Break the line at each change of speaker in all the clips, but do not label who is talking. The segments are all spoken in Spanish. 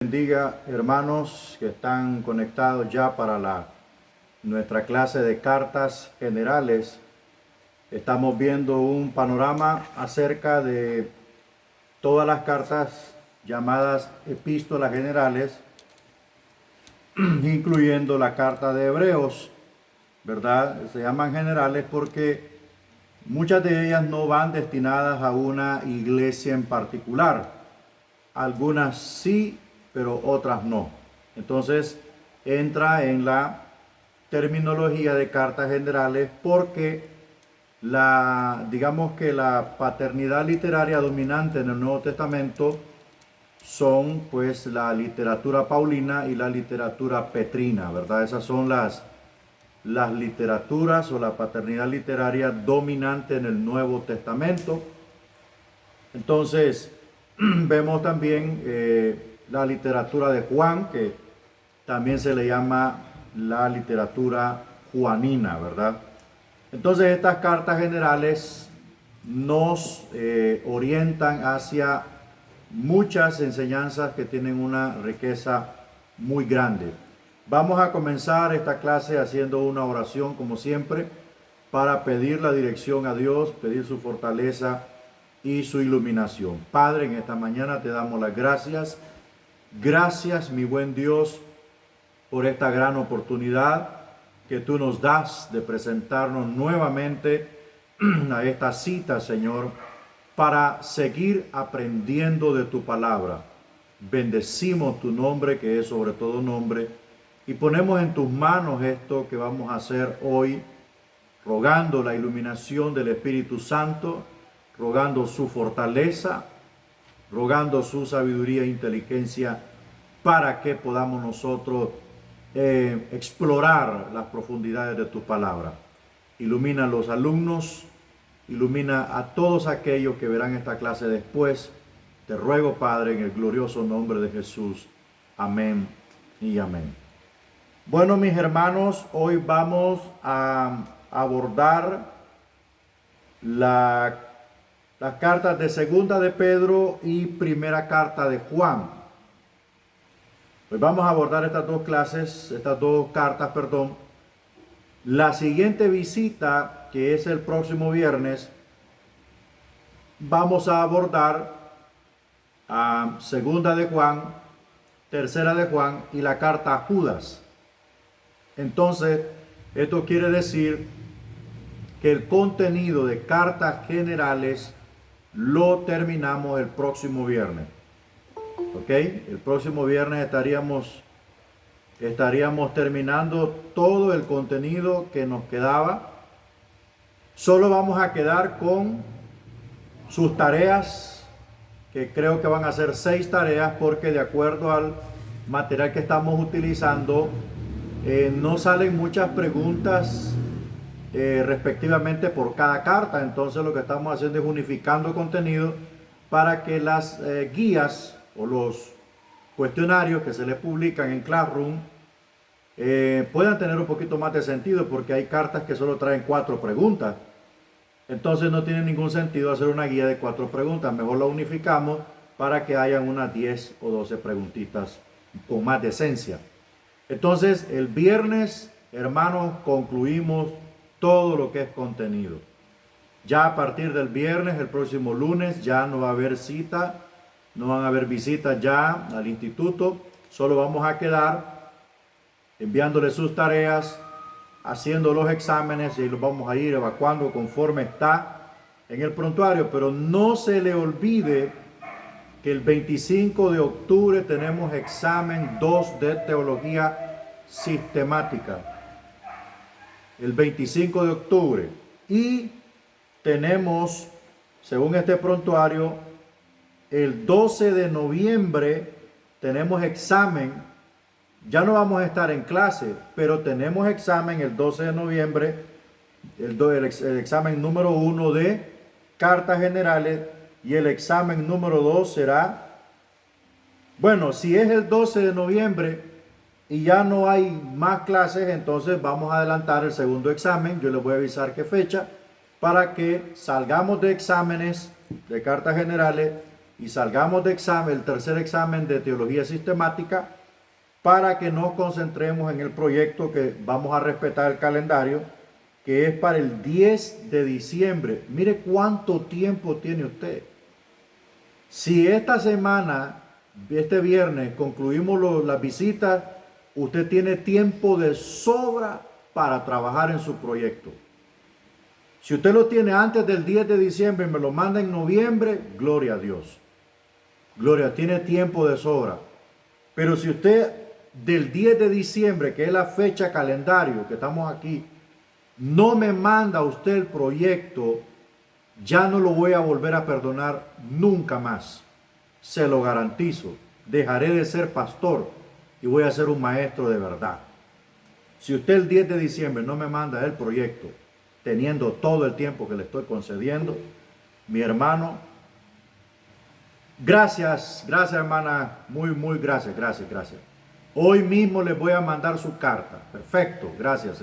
Bendiga, hermanos que están conectados ya para nuestra clase de cartas generales. Estamos viendo un panorama acerca de todas las cartas llamadas epístolas generales, incluyendo la carta de Hebreos, ¿verdad? Se llaman generales porque muchas de ellas no van destinadas a una iglesia en particular. Algunas sí, pero otras no. Entonces entra en la terminología de cartas generales porque digamos que la paternidad literaria dominante en el Nuevo Testamento son pues la literatura paulina y la literatura petrina, ¿verdad? Esas son las literaturas o la paternidad literaria dominante en el Nuevo Testamento. Entonces, vemos también la literatura de Juan, que también se le llama la literatura juanina, ¿verdad? Entonces, estas cartas generales nos orientan hacia muchas enseñanzas que tienen una riqueza muy grande. Vamos a comenzar esta clase haciendo una oración, como siempre, para pedir la dirección a Dios, pedir su fortaleza y su iluminación. Padre, en esta mañana te damos las gracias. Gracias, mi buen Dios, por esta gran oportunidad que tú nos das de presentarnos nuevamente a esta cita, Señor, para seguir aprendiendo de tu palabra. Bendecimos tu nombre, que es sobre todo nombre, y ponemos en tus manos esto que vamos a hacer hoy, rogando la iluminación del Espíritu Santo, rogando su fortaleza, rogando su sabiduría e inteligencia para que podamos nosotros explorar las profundidades de tu palabra. Ilumina a los alumnos, ilumina a todos aquellos que verán esta clase después. Te ruego, Padre, en el glorioso nombre de Jesús. Amén y amén. Bueno, mis hermanos, hoy vamos a abordar las cartas de Segunda de Pedro y Primera carta de Juan. Hoy vamos a abordar estas dos cartas. La siguiente visita, que es el próximo viernes, vamos a abordar a Segunda de Juan, Tercera de Juan y la carta a Judas. Entonces, esto quiere decir que el contenido de cartas generales lo terminamos el próximo viernes. ¿Ok? El próximo viernes estaríamos terminando todo el contenido que nos quedaba. Solo vamos a quedar con sus tareas, que creo que van a ser 6 tareas, porque de acuerdo al material que estamos utilizando, no salen muchas preguntas respectivamente por cada carta. Entonces lo que estamos haciendo es unificando contenido para que las guías o los cuestionarios que se les publican en Classroom puedan tener un poquito más de sentido, porque hay cartas que solo traen 4 preguntas. Entonces no tiene ningún sentido hacer una guía de 4 preguntas. Mejor la unificamos para que hayan unas 10 o 12 preguntitas con más decencia. Entonces el viernes, hermanos, concluimos todo lo que es contenido. Ya a partir del viernes, el próximo lunes, ya no va a haber cita, no van a haber visitas ya al instituto. Solo vamos a quedar enviándole sus tareas, haciendo los exámenes, y los vamos a ir evacuando conforme está en el prontuario. Pero no se le olvide que el 25 de octubre tenemos examen 2 de teología sistemática. El 25 de octubre. Y tenemos, según este prontuario, el 12 de noviembre tenemos examen. Ya no vamos a estar en clase, pero tenemos examen el 12 de noviembre, el examen número 1 de cartas generales, y el examen número 2 será, bueno, si es el 12 de noviembre y ya no hay más clases, entonces vamos a adelantar el segundo examen. Yo les voy a avisar qué fecha, para que salgamos de exámenes de cartas generales y salgamos de examen, el tercer examen de teología sistemática, para que nos concentremos en el proyecto que vamos a respetar el calendario, que es para el 10 de diciembre. Mire cuánto tiempo tiene usted. Si esta semana, este viernes, concluimos las visitas, usted tiene tiempo de sobra para trabajar en su proyecto. Si usted lo tiene antes del 10 de diciembre y me lo manda en noviembre, gloria a Dios. Gloria, tiene tiempo de sobra. Pero si usted del 10 de diciembre, que es la fecha calendario que estamos aquí, no me manda usted el proyecto, ya no lo voy a volver a perdonar nunca más. Se lo garantizo. Dejaré de ser pastor y voy a ser un maestro de verdad. Si usted el 10 de diciembre no me manda el proyecto, teniendo todo el tiempo que le estoy concediendo, mi hermano, gracias hermana, muy gracias. Hoy mismo les voy a mandar su carta. Perfecto, gracias,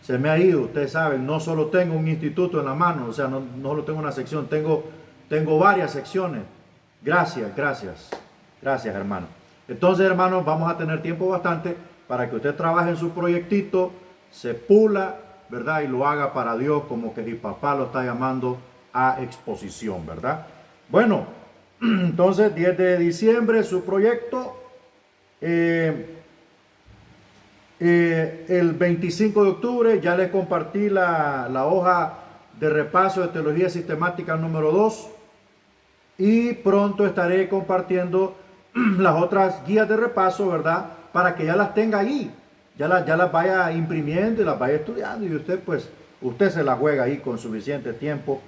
se me ha ido, ustedes saben, no solo tengo un instituto en la mano, o sea, no solo tengo una sección, tengo varias secciones. Gracias hermano. Entonces, hermanos, vamos a tener tiempo bastante para que usted trabaje en su proyectito, se pula, ¿verdad? Y lo haga para Dios, como que si papá lo está llamando a exposición, ¿verdad? Bueno, entonces 10 de diciembre su proyecto. El 25 de octubre ya les compartí la hoja de repaso de teología sistemática número 2 y pronto estaré compartiendo las otras guías de repaso, ¿verdad? Para que ya las tenga ahí, ya las vaya imprimiendo y las vaya estudiando, y usted se la juega ahí con suficiente tiempo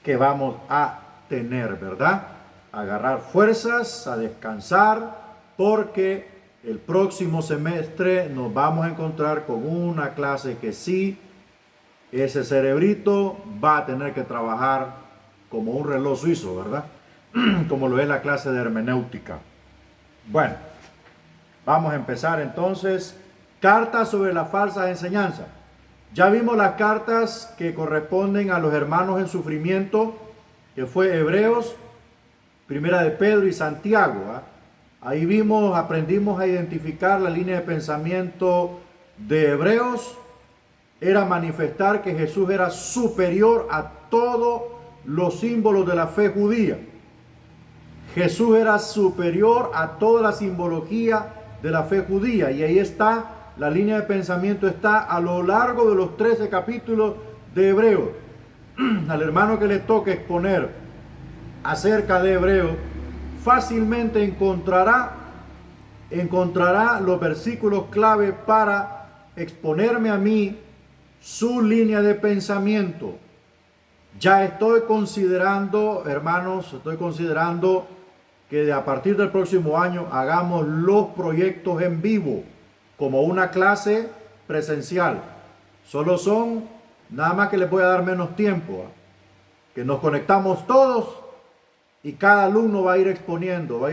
que vamos a tener, ¿verdad? A agarrar fuerzas, a descansar, porque el próximo semestre nos vamos a encontrar con una clase que sí, ese cerebrito va a tener que trabajar como un reloj suizo, ¿verdad? Como lo es la clase de hermenéutica. Bueno, vamos a empezar entonces. Cartas sobre las falsas enseñanzas. Ya vimos las cartas que corresponden a los hermanos en sufrimiento, que fue Hebreos, Primera de Pedro y Santiago, ¿eh? Ahí aprendimos a identificar la línea de pensamiento de Hebreos. Era manifestar que Jesús era superior a todos los símbolos de la fe judía. Jesús era superior a toda la simbología de la fe judía. Y ahí está, la línea de pensamiento está a lo largo de los 13 capítulos de Hebreos. Al hermano que le toque exponer acerca de Hebreos, fácilmente encontrará los versículos clave para exponerme a mí su línea de pensamiento. Ya estoy considerando, hermanos, que a partir del próximo año hagamos los proyectos en vivo como una clase presencial. Nada más que les voy a dar menos tiempo, que nos conectamos todos y cada alumno va a ir exponiendo,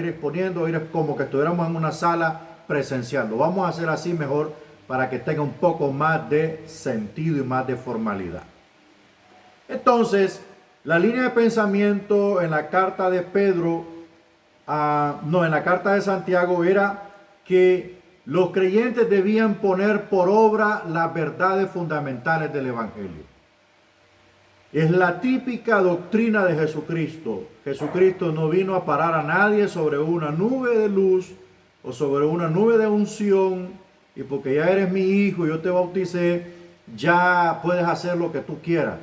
como que estuviéramos en una sala presencial. Lo vamos a hacer así mejor para que tenga un poco más de sentido y más de formalidad. Entonces, la línea de pensamiento en la carta de en la carta de Santiago era que los creyentes debían poner por obra las verdades fundamentales del Evangelio. Es la típica doctrina de Jesucristo. Jesucristo no vino a parar a nadie sobre una nube de luz o sobre una nube de unción, y porque ya eres mi hijo y yo te bauticé, ya puedes hacer lo que tú quieras.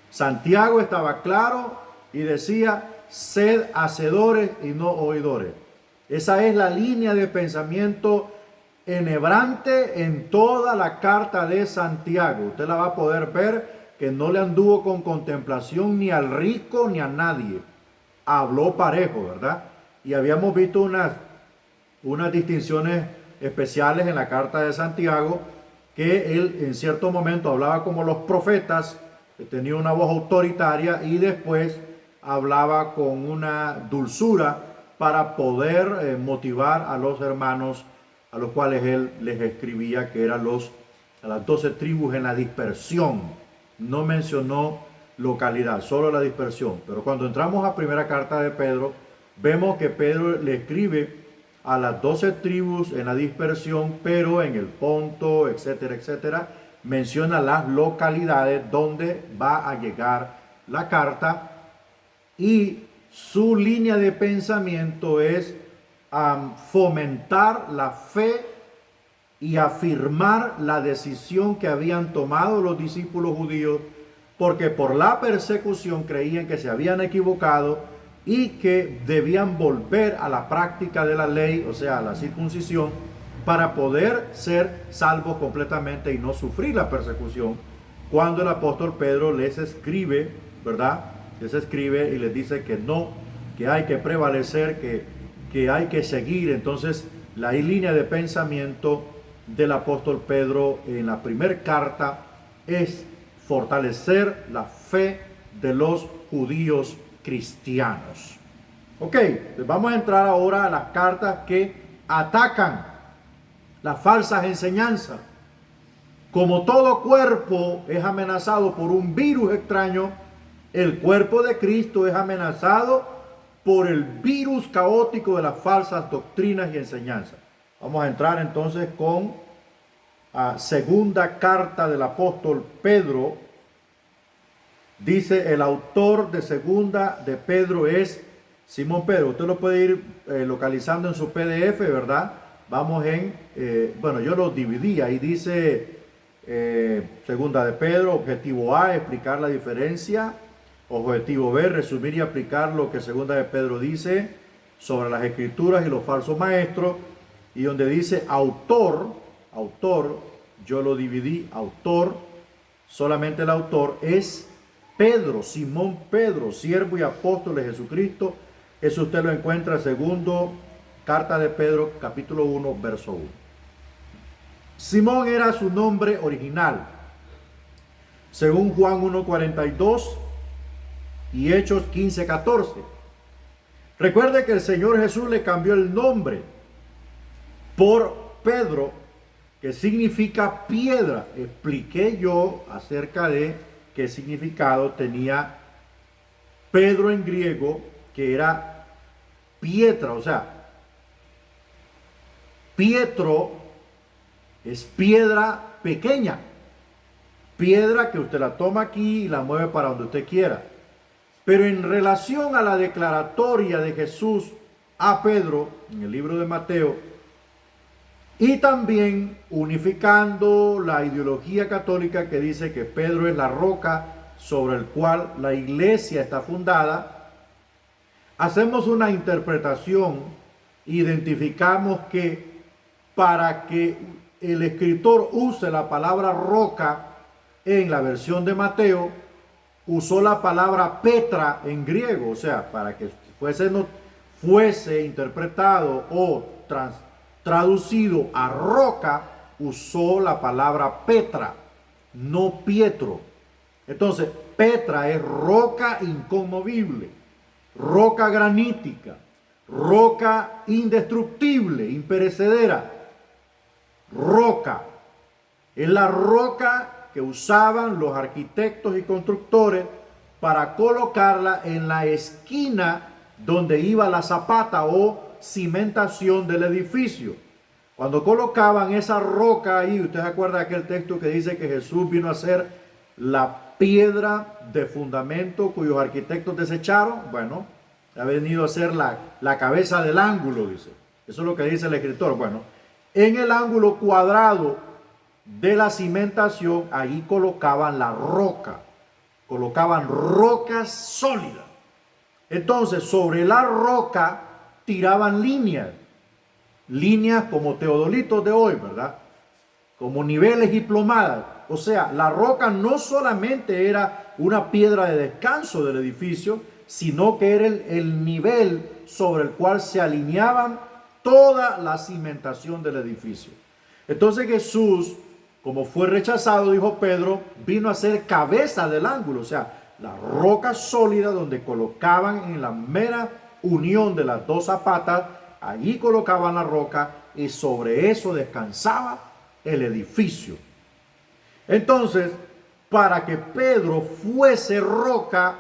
Santiago estaba claro y decía: sed hacedores y no oidores. Esa es la línea de pensamiento enhebrante en toda la carta de Santiago. Usted la va a poder ver, que no le anduvo con contemplación ni al rico ni a nadie. Habló parejo, ¿verdad? Y habíamos visto unas distinciones especiales en la carta de Santiago, que él en cierto momento hablaba como los profetas, que tenía una voz autoritaria, y después hablaba con una dulzura para poder motivar a los hermanos a los cuales él les escribía, que eran las 12 tribus en la dispersión. No mencionó localidad, solo la dispersión. Pero cuando entramos a primera carta de Pedro, vemos que Pedro le escribe a las 12 tribus en la dispersión, pero en el Ponto, etcétera, etcétera, menciona las localidades donde va a llegar la carta, y su línea de pensamiento es fomentar la fe y afirmar la decisión que habían tomado los discípulos judíos, porque por la persecución creían que se habían equivocado y que debían volver a la práctica de la ley, o sea, a la circuncisión, para poder ser salvos completamente y no sufrir la persecución. Cuando el apóstol Pedro les escribe, ¿verdad? Les escribe y les dice que no, que hay que prevalecer, que hay que seguir. Entonces, la línea de pensamiento del apóstol Pedro en la primera carta es fortalecer la fe de los judíos cristianos. Ok, pues vamos a entrar ahora a las cartas que atacan las falsas enseñanzas. Como todo cuerpo es amenazado por un virus extraño, el cuerpo de Cristo es amenazado por el virus caótico de las falsas doctrinas y enseñanzas. Vamos a entrar entonces con segunda carta del apóstol Pedro. Dice el autor de segunda de Pedro es Simón Pedro. Usted lo puede ir localizando en su PDF, ¿verdad? Vamos bueno, yo lo dividí. Ahí dice segunda de Pedro, objetivo A, explicar la diferencia. Objetivo B, resumir y aplicar lo que segunda de Pedro dice sobre las escrituras y los falsos maestros. Y donde dice autor, yo lo dividí, autor, solamente el autor es Pedro, Simón Pedro, siervo y apóstol de Jesucristo. Eso usted lo encuentra en segundo carta de Pedro, capítulo 1, verso 1. Simón era su nombre original, según Juan 1:42 y Hechos 15:14. Recuerde que el Señor Jesús le cambió el nombre por Pedro, que significa piedra. Expliqué yo acerca de qué significado tenía Pedro en griego, que era piedra, o sea, Pietro es piedra pequeña, piedra que usted la toma aquí y la mueve para donde usted quiera. Pero en relación a la declaratoria de Jesús a Pedro en el libro de Mateo, y también unificando la ideología católica que dice que Pedro es la roca sobre el cual la iglesia está fundada, hacemos una interpretación, identificamos que para que el escritor use la palabra roca en la versión de Mateo, usó la palabra Petra en griego, o sea, para que fuese interpretado o traducido a roca, usó la palabra Petra, no Pietro. Entonces, Petra es roca inconmovible, roca granítica, roca indestructible, imperecedera. Roca es la roca que usaban los arquitectos y constructores para colocarla en la esquina donde iba la zapata o cimentación del edificio. Cuando colocaban esa roca ahí, usted se acuerda de aquel texto que dice que Jesús vino a ser la piedra de fundamento cuyos arquitectos desecharon. Bueno, ha venido a ser la cabeza del ángulo, dice. Eso es lo que dice el escritor. Bueno, en el ángulo cuadrado de la cimentación, ahí colocaban la roca, colocaban rocas sólidas. Entonces, sobre la roca tiraban líneas como teodolitos de hoy, ¿verdad? Como niveles y plomadas. O sea, la roca no solamente era una piedra de descanso del edificio, sino que era el nivel sobre el cual se alineaban toda la cimentación del edificio. Entonces Jesús, como fue rechazado, dijo Pedro, vino a ser cabeza del ángulo, o sea, la roca sólida donde colocaban en la mera unión de las dos zapatas, allí colocaban la roca y sobre eso descansaba el edificio. Entonces, para que Pedro fuese roca,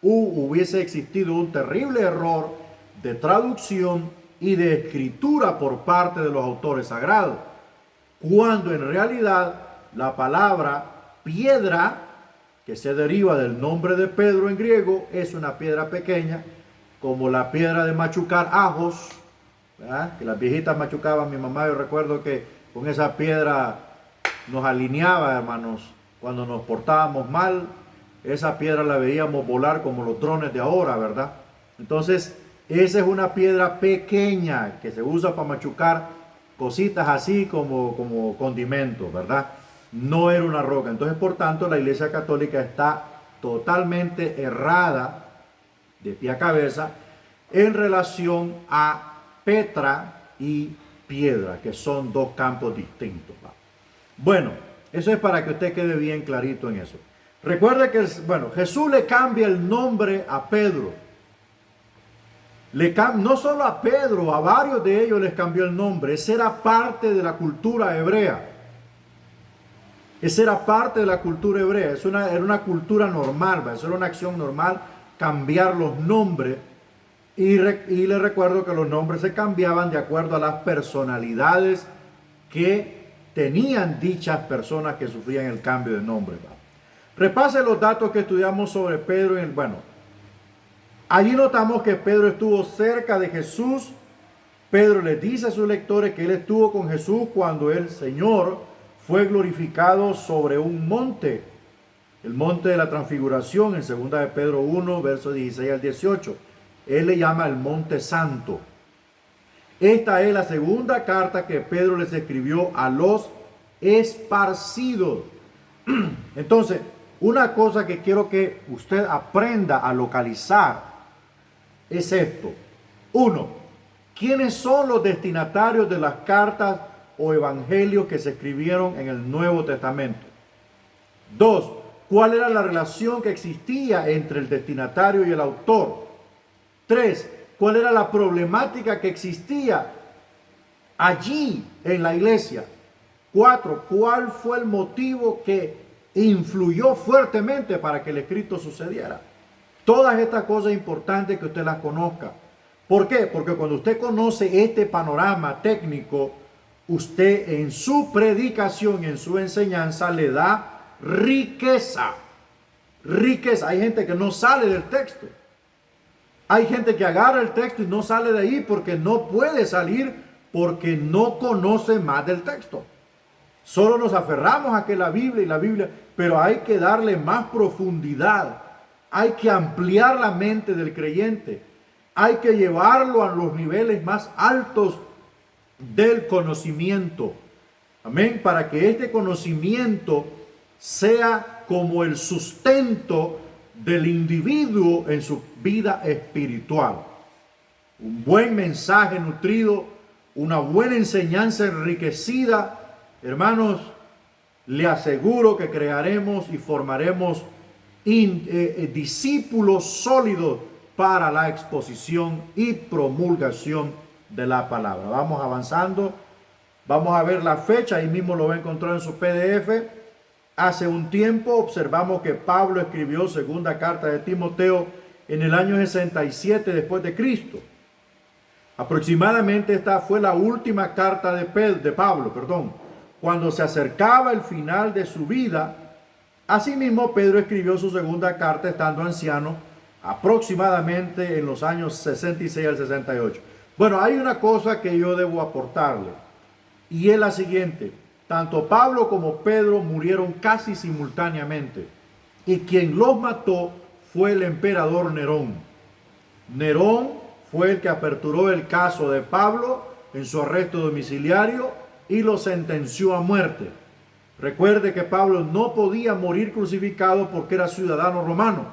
hubiese existido un terrible error de traducción y de escritura por parte de los autores sagrados, cuando en realidad la palabra piedra, que se deriva del nombre de Pedro en griego, es una piedra pequeña, como la piedra de machucar ajos, ¿verdad? Que las viejitas machucaban. Mi mamá, yo recuerdo que con esa piedra nos alineaba, hermanos, cuando nos portábamos mal. Esa piedra la veíamos volar como los drones de ahora, ¿verdad? Entonces, esa es una piedra pequeña que se usa para machucar cositas así como condimentos, ¿verdad? No era una roca. Entonces, por tanto, la Iglesia Católica está totalmente errada de pie a cabeza en relación a Petra y piedra, que son dos campos distintos, ¿va? Bueno, eso es para que usted quede bien clarito en eso. Recuerde que, Jesús le cambia el nombre a Pedro. No solo a Pedro, a varios de ellos les cambió el nombre. Esa era parte de la cultura hebrea. Esa era parte de la cultura hebrea. Era una cultura normal, ¿va? Eso era una acción normal, cambiar los nombres. Y le recuerdo que los nombres se cambiaban de acuerdo a las personalidades que tenían dichas personas que sufrían el cambio de nombre, ¿va? Repase los datos que estudiamos sobre Pedro. Allí notamos que Pedro estuvo cerca de Jesús. Pedro les dice a sus lectores que él estuvo con Jesús cuando el Señor fue glorificado sobre un monte, el monte de la transfiguración, en 2 de Pedro 1, versos 16 al 18. Él le llama el monte santo. Esta es la segunda carta que Pedro les escribió a los esparcidos. Entonces, una cosa que quiero que usted aprenda a localizar es esto. 1. ¿Quiénes son los destinatarios de las cartas o evangelios que se escribieron en el Nuevo Testamento? 2. ¿Cuál era la relación que existía entre el destinatario y el autor? 3. ¿Cuál era la problemática que existía allí en la iglesia? 4. ¿Cuál fue el motivo que influyó fuertemente para que el escrito sucediera? Todas estas cosas importantes que usted las conozca. ¿Por qué? Porque cuando usted conoce este panorama técnico, usted en su predicación, en su enseñanza, le da riqueza. Riqueza. Hay gente que no sale del texto. Hay gente que agarra el texto y no sale de ahí porque no puede salir, porque no conoce más del texto. Solo nos aferramos a que la Biblia, pero hay que darle más profundidad. Hay que ampliar la mente del creyente. Hay que llevarlo a los niveles más altos del conocimiento. Amén. Para que este conocimiento sea como el sustento del individuo en su vida espiritual. Un buen mensaje nutrido, una buena enseñanza enriquecida, hermanos, le aseguro que crearemos y formaremos discípulos sólidos para la exposición y promulgación de la palabra. Vamos avanzando, vamos a ver la fecha, ahí mismo lo va a encontrar en su PDF. Hace un tiempo observamos que Pablo escribió segunda carta de Timoteo en el año 67 después de Cristo. Aproximadamente esta fue la última carta de Pablo, cuando se acercaba el final de su vida. Asimismo, Pedro escribió su segunda carta estando anciano, aproximadamente en los años 66 al 68. Bueno, hay una cosa que yo debo aportarle, y es la siguiente. Tanto Pablo como Pedro murieron casi simultáneamente, y quien los mató fue el emperador Nerón. Nerón fue el que aperturó el caso de Pablo en su arresto domiciliario y lo sentenció a muerte. Recuerde que Pablo no podía morir crucificado porque era ciudadano romano,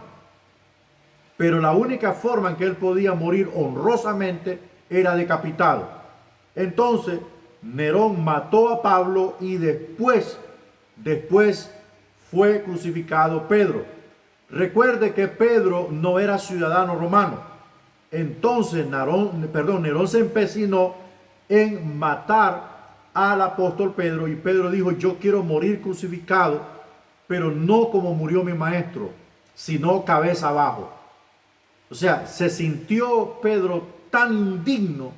pero la única forma en que él podía morir honrosamente era decapitado. Entonces Nerón mató a Pablo y después fue crucificado Pedro. Recuerde que Pedro no era ciudadano romano. Entonces Nerón se empecinó en matar al apóstol Pedro, y Pedro dijo: yo quiero morir crucificado pero no como murió mi maestro, sino cabeza abajo. O sea, se sintió Pedro tan indigno,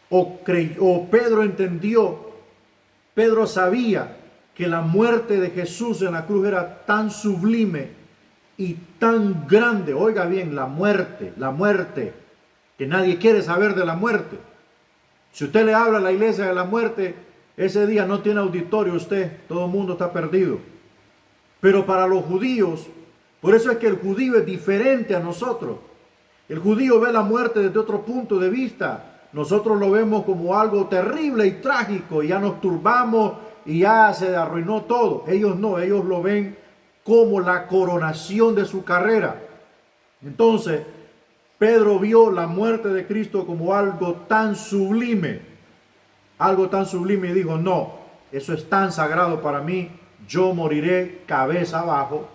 o Pedro entendió, Pedro sabía que la muerte de Jesús en la cruz era tan sublime y tan grande. Oiga bien, la muerte, que nadie quiere saber de la muerte. Si usted le habla a la iglesia de la muerte, ese día no tiene auditorio usted, todo el mundo está perdido. Pero para los judíos, por eso es que el judío es diferente a nosotros. El judío ve la muerte desde otro punto de vista. Nosotros lo vemos como algo terrible y trágico, y ya nos turbamos y ya se arruinó todo. Ellos no, ellos lo ven como la coronación de su carrera. Entonces, Pedro vio la muerte de Cristo como algo tan sublime y dijo, no, eso es tan sagrado para mí, yo moriré cabeza abajo,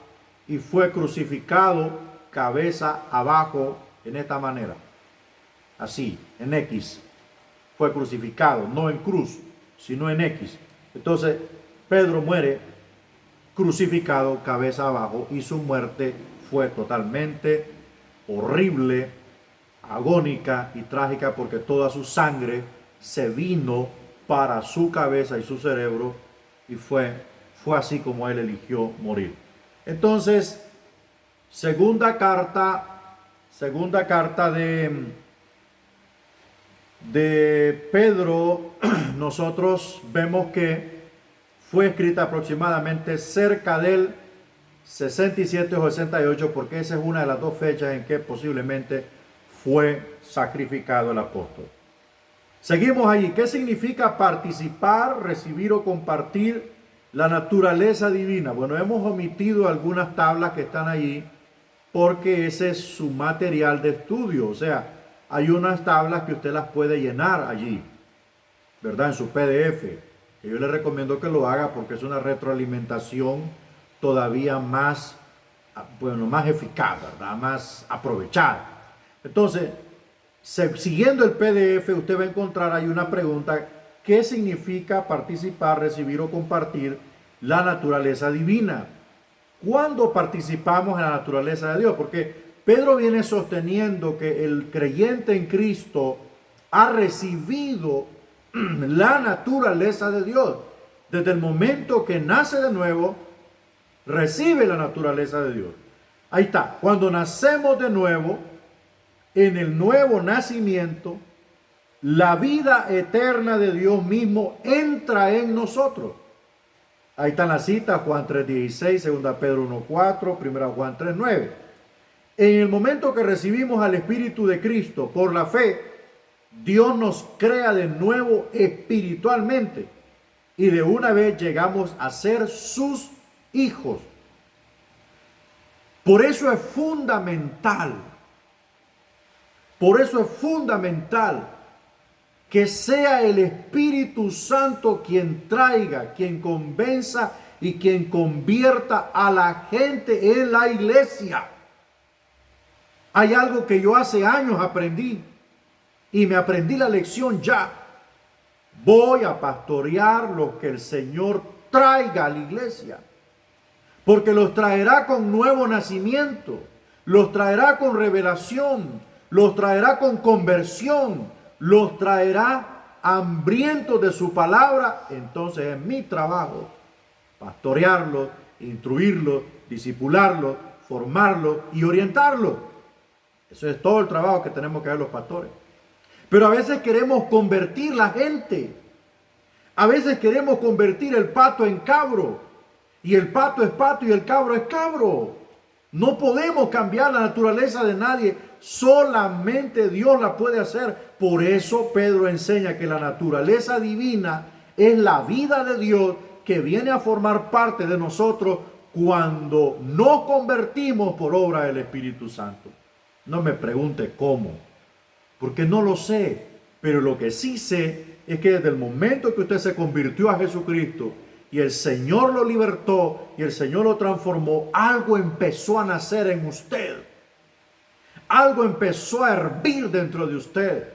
y fue crucificado cabeza abajo en esta manera. Así, en X, fue crucificado, no en cruz, sino en X. Entonces, Pedro muere crucificado cabeza abajo, y su muerte fue totalmente horrible, agónica y trágica, porque toda su sangre se vino para su cabeza y su cerebro, y fue así como él eligió morir. Entonces, segunda carta de Pedro, nosotros vemos que fue escrita aproximadamente cerca del 67 o 68, porque esa es una de las dos fechas en que posiblemente fue sacrificado el apóstol. Seguimos allí. ¿Qué significa participar, recibir o compartir la naturaleza divina? Bueno, hemos omitido algunas tablas que están allí porque ese es su material de estudio. O sea, hay unas tablas que usted las puede llenar allí, ¿verdad? En su PDF. Que yo le recomiendo que lo haga porque es una retroalimentación todavía más, bueno, más eficaz, ¿verdad? Más aprovechada. Entonces, siguiendo el PDF, usted va a encontrar ahí una pregunta: ¿qué significa participar, recibir o compartir la naturaleza divina? ¿Cuándo participamos en la naturaleza de Dios? Porque Pedro viene sosteniendo que el creyente en Cristo ha recibido la naturaleza de Dios. Desde el momento que nace de nuevo, recibe la naturaleza de Dios. Ahí está. Cuando nacemos de nuevo, en el nuevo nacimiento, la vida eterna de Dios mismo entra en nosotros. Ahí está la cita, Juan 3:16, 2 Pedro 1:4, 1 Juan 3:9. En el momento que recibimos al Espíritu de Cristo por la fe, Dios nos crea de nuevo espiritualmente, y de una vez llegamos a ser sus hijos. Por eso es fundamental que sea el Espíritu Santo quien traiga, quien convenza y quien convierta a la gente en la iglesia. Hay algo que yo hace años aprendí, y me aprendí la lección ya. Voy a pastorear lo que el Señor traiga a la iglesia, porque los traerá con nuevo nacimiento, los traerá con revelación, los traerá con conversión, los traerá hambrientos de su palabra. Entonces es mi trabajo pastorearlos, instruirlos, discipularlos, formarlos y orientarlos. Eso es todo el trabajo que tenemos que hacer los pastores. Pero a veces queremos convertir la gente. A veces queremos convertir el pato en cabro. Y el pato es pato y el cabro es cabro. No podemos cambiar la naturaleza de nadie. Solamente Dios la puede hacer. Por eso Pedro enseña que la naturaleza divina es la vida de Dios que viene a formar parte de nosotros cuando nos convertimos por obra del Espíritu Santo. No me pregunte cómo, porque no lo sé, pero lo que sí sé es que desde el momento que usted se convirtió a Jesucristo y el Señor lo libertó y el Señor lo transformó, algo empezó a nacer en usted. Algo empezó a hervir dentro de usted,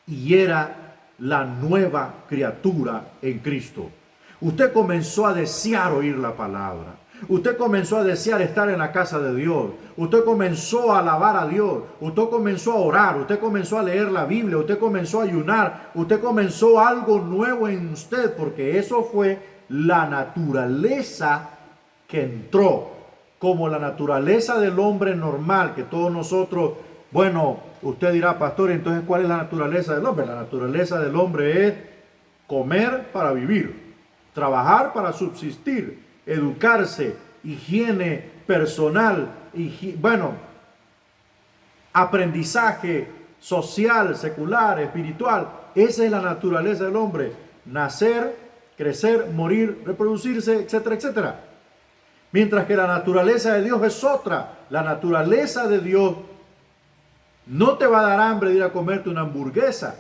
y era la nueva criatura en Cristo. Usted comenzó a desear oír la palabra. Usted comenzó a desear estar en la casa de Dios. Usted comenzó a alabar a Dios. Usted comenzó a orar. Usted comenzó a leer la Biblia. Usted comenzó a ayunar. Usted comenzó algo nuevo en usted, porque eso fue la naturaleza que entró. Como la naturaleza del hombre normal, que todos nosotros, bueno, usted dirá, pastor, entonces ¿cuál es la naturaleza del hombre? La naturaleza del hombre es comer para vivir, trabajar para subsistir, educarse, higiene personal, aprendizaje social, secular, espiritual. Esa es la naturaleza del hombre: nacer, crecer, morir, reproducirse, etcétera, etcétera. Mientras que la naturaleza de Dios es otra. La naturaleza de Dios no te va a dar hambre de ir a comerte una hamburguesa,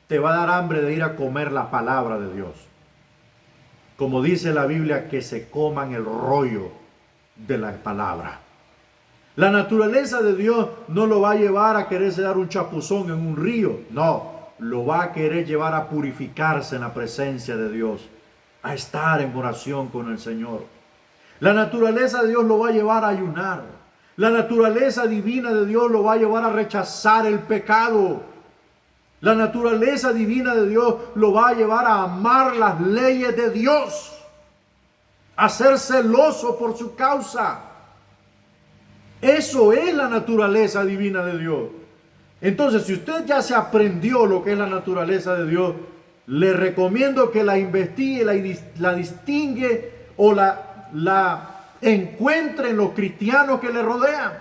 te va a dar hambre de ir a comer la palabra de Dios. Como dice la Biblia, que se coman el rollo de la palabra. La naturaleza de Dios no lo va a llevar a quererse dar un chapuzón en un río. No, lo va a querer llevar a purificarse en la presencia de Dios, a estar en oración con el Señor. La naturaleza de Dios lo va a llevar a ayunar. La naturaleza divina de Dios lo va a llevar a rechazar el pecado. La naturaleza divina de Dios lo va a llevar a amar las leyes de Dios, a ser celoso por su causa. Eso es la naturaleza divina de Dios. Entonces, si usted ya se aprendió lo que es la naturaleza de Dios, le recomiendo que la investigue, la distingue o la encuentre en los cristianos que le rodean.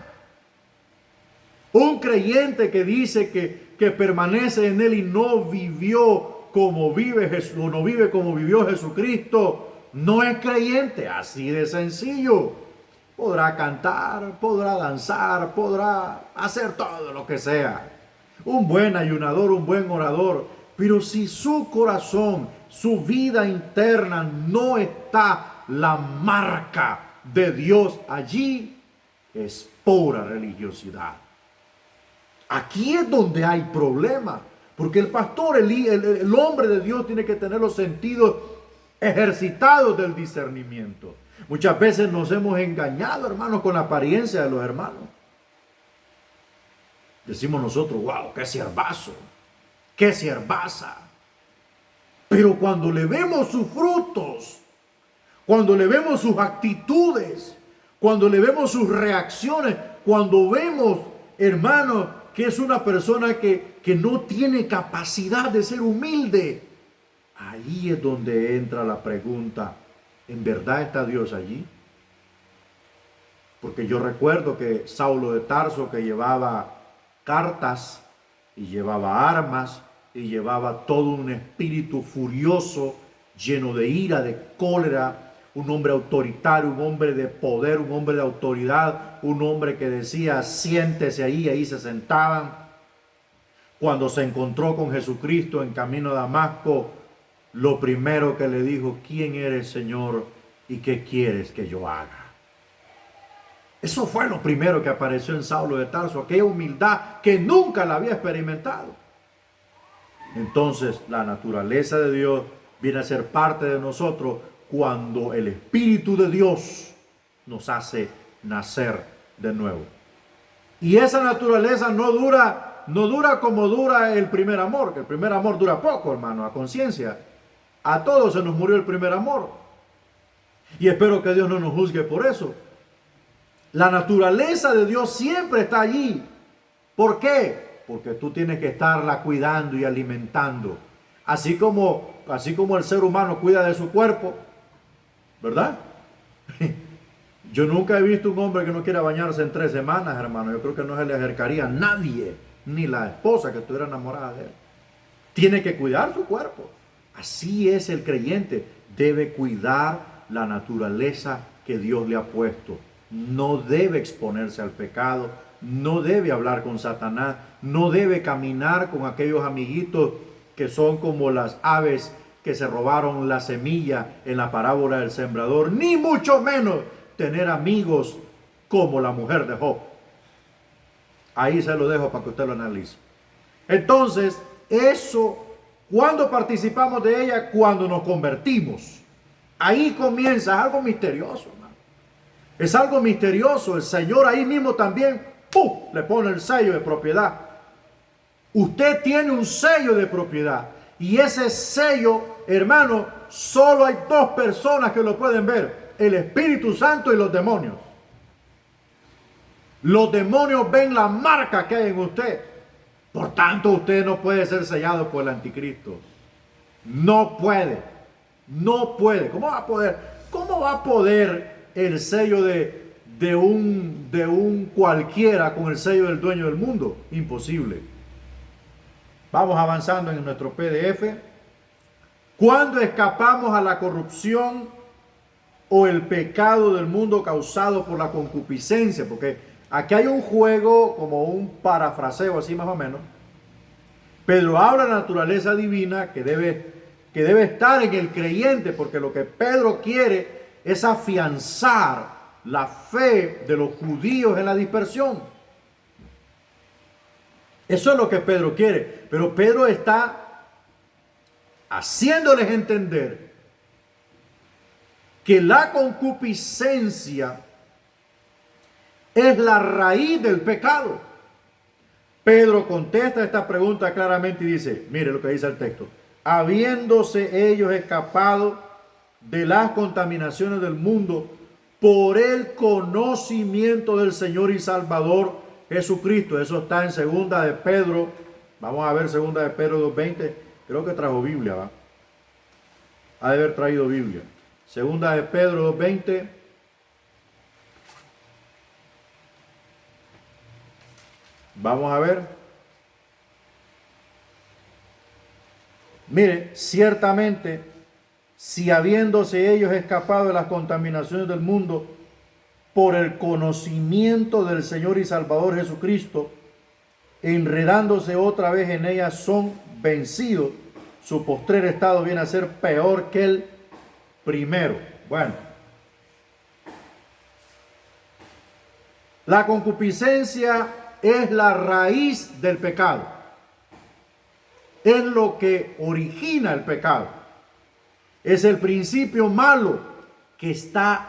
Un creyente que dice que permanece en él y no vivió como vive Jesús, o no vive como vivió Jesucristo, no es creyente. Así de sencillo. Podrá cantar, podrá danzar, podrá hacer todo lo que sea. Un buen ayunador, un buen orador. Pero si su corazón, su vida interna no está la marca de Dios allí, es pura religiosidad. Aquí es donde hay problema, porque el pastor, el hombre de Dios, tiene que tener los sentidos ejercitados del discernimiento. Muchas veces nos hemos engañado, hermanos, con la apariencia de los hermanos. Decimos nosotros, wow, qué siervazo, qué siervaza. Pero cuando le vemos sus frutos, cuando le vemos sus actitudes, cuando le vemos sus reacciones, cuando vemos, hermanos, que es una persona que no tiene capacidad de ser humilde, ahí es donde entra la pregunta: ¿en verdad está Dios allí? Porque yo recuerdo que Saulo de Tarso, que llevaba cartas y llevaba armas y llevaba todo un espíritu furioso, lleno de ira, de cólera, un hombre autoritario, un hombre de poder, un hombre de autoridad, un hombre que decía siéntese ahí se sentaban. Cuando se encontró con Jesucristo en camino a Damasco, lo primero que le dijo: ¿quién eres, Señor, y qué quieres que yo haga? Eso fue lo primero que apareció en Saulo de Tarso, aquella humildad que nunca la había experimentado. Entonces, la naturaleza de Dios viene a ser parte de nosotros cuando el Espíritu de Dios nos hace nacer de nuevo. Y esa naturaleza no dura como dura el primer amor, que el primer amor dura poco, hermano, a conciencia. A todos se nos murió el primer amor. Y espero que Dios no nos juzgue por eso. La naturaleza de Dios siempre está allí. ¿Por qué? Porque tú tienes que estarla cuidando y alimentando. Así como el ser humano cuida de su cuerpo, ¿verdad? Yo nunca he visto un hombre que no quiera bañarse en 3 semanas, hermano. Yo creo que no se le acercaría a nadie, ni la esposa que estuviera enamorada de él. Tiene que cuidar su cuerpo. Así es el creyente. Debe cuidar la naturaleza que Dios le ha puesto. No debe exponerse al pecado. No debe hablar con Satanás. No debe caminar con aquellos amiguitos que son como las aves que se robaron la semilla en la parábola del sembrador, ni mucho menos tener amigos como la mujer de Job. Ahí se lo dejo para que usted lo analice. Entonces, eso, ¿cuándo participamos de ella? Cuando nos convertimos. Ahí comienza algo misterioso, hermano. Es algo misterioso. El Señor ahí mismo también, ¡pum!, le pone el sello de propiedad. Usted tiene un sello de propiedad. Y ese sello, hermano, solo hay dos personas que lo pueden ver: el Espíritu Santo y los demonios. Los demonios ven la marca que hay en usted. Por tanto, usted no puede ser sellado por el anticristo. No puede. No puede. ¿Cómo va a poder? ¿Cómo va a poder el sello de un cualquiera con el sello del dueño del mundo? Imposible. Vamos avanzando en nuestro PDF. Cuando escapamos a la corrupción o el pecado del mundo causado por la concupiscencia, porque aquí hay un juego, como un parafraseo así más o menos. Pedro habla de la naturaleza divina que debe estar en el creyente, porque lo que Pedro quiere es afianzar la fe de los judíos en la dispersión. Eso es lo que Pedro quiere. Pero Pedro está haciéndoles entender que la concupiscencia es la raíz del pecado. Pedro contesta esta pregunta claramente y dice, mire lo que dice el texto: habiéndose ellos escapado de las contaminaciones del mundo por el conocimiento del Señor y Salvador Jesucristo. Eso está en segunda de Pedro. Vamos a ver segunda de Pedro 2:20. Creo que trajo Biblia, ¿va? Ha de haber traído Biblia. Segunda de Pedro 2:20. Vamos a ver. Mire, ciertamente, si habiéndose ellos escapado de las contaminaciones del mundo por el conocimiento del Señor y Salvador Jesucristo, enredándose otra vez en ellas, son vencidos, su postrer estado viene a ser peor que el primero. Bueno, la concupiscencia es la raíz del pecado. Es lo que origina el pecado. Es el principio malo que está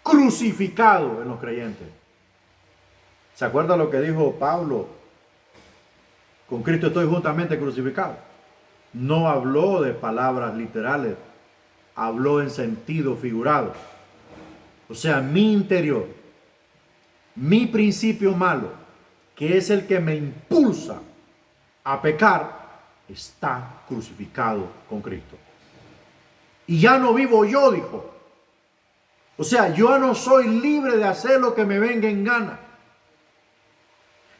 crucificado en los creyentes. ¿Se acuerda lo que dijo Pablo? Con Cristo estoy juntamente crucificado. No habló de palabras literales, habló en sentido figurado. O sea, mi interior, mi principio malo, que es el que me impulsa a pecar, está crucificado con Cristo. Y ya no vivo yo, dijo. O sea, yo no soy libre de hacer lo que me venga en gana.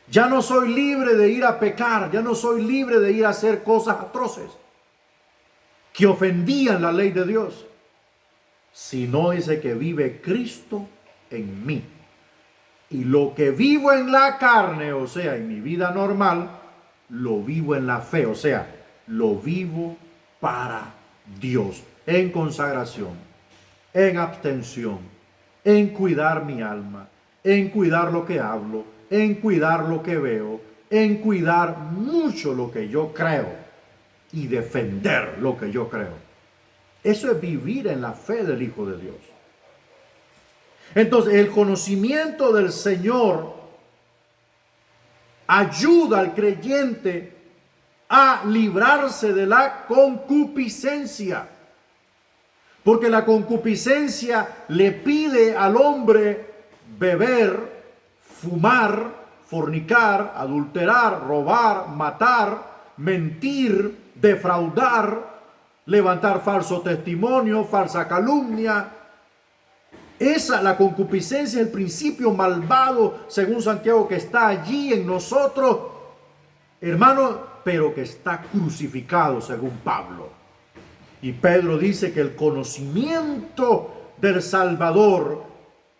Ya no soy libre de ir a pecar. Ya no soy libre de ir a hacer cosas atroces que ofendían la ley de Dios. Sino dice que vive Cristo en mí. Y lo que vivo en la carne, o sea, en mi vida normal, lo vivo en la fe. O sea, lo vivo para Dios. En consagración, en abstención, en cuidar mi alma, en cuidar lo que hablo, en cuidar lo que veo, en cuidar mucho lo que yo creo y defender lo que yo creo. Eso es vivir en la fe del Hijo de Dios. Entonces, el conocimiento del Señor ayuda al creyente a librarse de la concupiscencia. Porque la concupiscencia le pide al hombre beber, fumar, fornicar, adulterar, robar, matar, mentir, defraudar, levantar falso testimonio, falsa calumnia. La concupiscencia es el principio malvado, según Santiago, que está allí en nosotros, hermano, pero que está crucificado, según Pablo. Y Pedro dice que el conocimiento del Salvador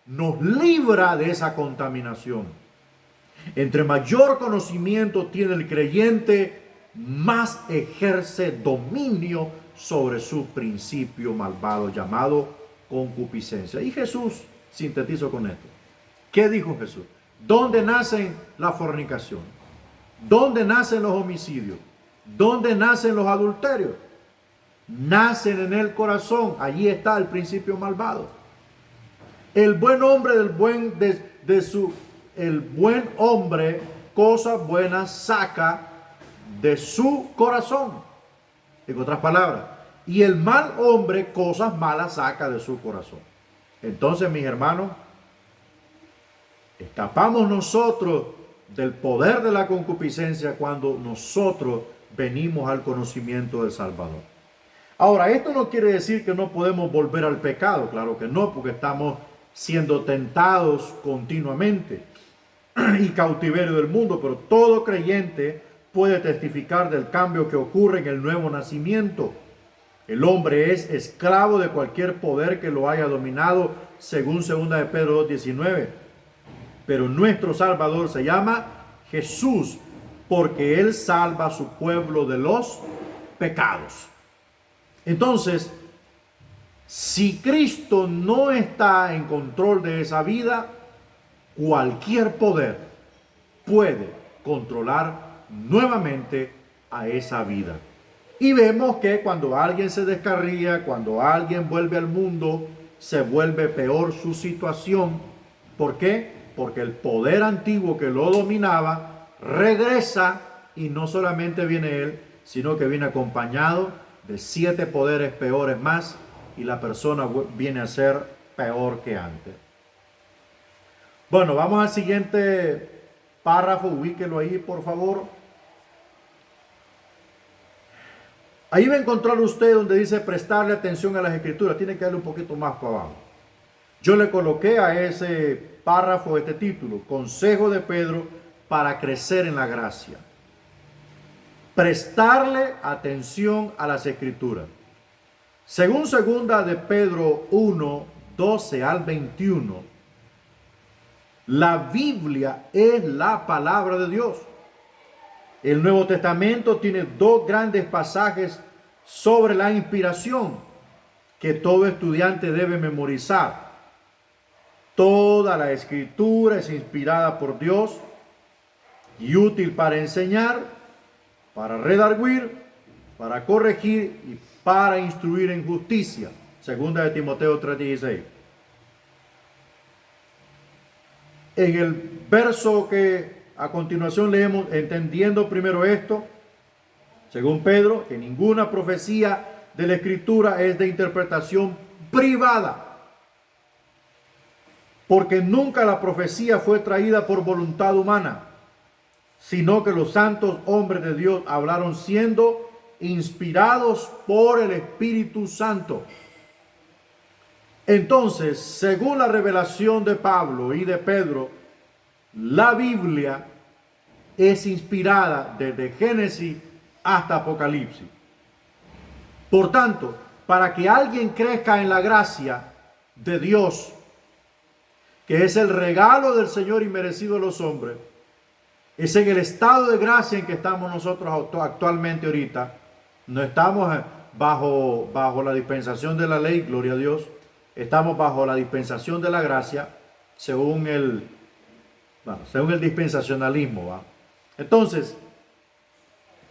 nos libra de esa contaminación. Entre mayor conocimiento tiene el creyente, más ejerce dominio sobre su principio malvado llamado concupiscencia. Y Jesús sintetizó con esto. ¿Qué dijo Jesús? ¿Dónde nacen la fornicación? ¿Dónde nacen los homicidios? ¿Dónde nacen los adulterios? nacen en el corazón. Allí está el principio malvado. El buen hombre el buen hombre cosas buenas saca de su corazón. En otras palabras, y el mal hombre cosas malas saca de su corazón. Entonces, mis hermanos, escapamos nosotros del poder de la concupiscencia cuando nosotros venimos al conocimiento del Salvador. Ahora, esto no quiere decir que no podemos volver al pecado, claro que no, porque estamos siendo tentados continuamente y cautiverio del mundo, pero todo creyente puede testificar del cambio que ocurre en el nuevo nacimiento. El hombre es esclavo de cualquier poder que lo haya dominado, según 2 de Pedro 2:19. Pero nuestro Salvador se llama Jesús, porque Él salva a su pueblo de los pecados. Entonces, si Cristo no está en control de esa vida, cualquier poder puede controlar nuevamente a esa vida. Y vemos que cuando alguien se descarría, cuando alguien vuelve al mundo, se vuelve peor su situación. ¿Por qué? Porque el poder antiguo que lo dominaba regresa, y no solamente viene él, sino que viene acompañado de 7 poderes peores más, y la persona viene a ser peor que antes. Bueno, vamos al siguiente párrafo, ubíquelo ahí por favor. Ahí va a encontrar usted donde dice prestarle atención a las escrituras. Tiene que darle un poquito más para abajo. Yo le coloqué a ese párrafo este título: Consejo de Pedro para crecer en la gracia. Prestarle atención a las escrituras. Según 2 de Pedro 1, 12 al 21, la Biblia es la palabra de Dios. El Nuevo Testamento tiene 2 grandes pasajes sobre la inspiración que todo estudiante debe memorizar. Toda la escritura es inspirada por Dios y útil para enseñar, para redarguir, para corregir y para instruir en justicia. 2 de Timoteo 3:16. En el verso que a continuación leemos, entendiendo primero esto, según Pedro, que ninguna profecía de la Escritura es de interpretación privada, porque nunca la profecía fue traída por voluntad humana, sino que los santos hombres de Dios hablaron siendo inspirados por el Espíritu Santo. Entonces, según la revelación de Pablo y de Pedro, la Biblia es inspirada desde Génesis hasta Apocalipsis. Por tanto, para que alguien crezca en la gracia de Dios, que es el regalo del Señor inmerecido a los hombres, es en el estado de gracia en que estamos nosotros actualmente ahorita. No estamos bajo la dispensación de la ley, gloria a Dios. Estamos bajo la dispensación de la gracia, según el dispensacionalismo, ¿va? Entonces,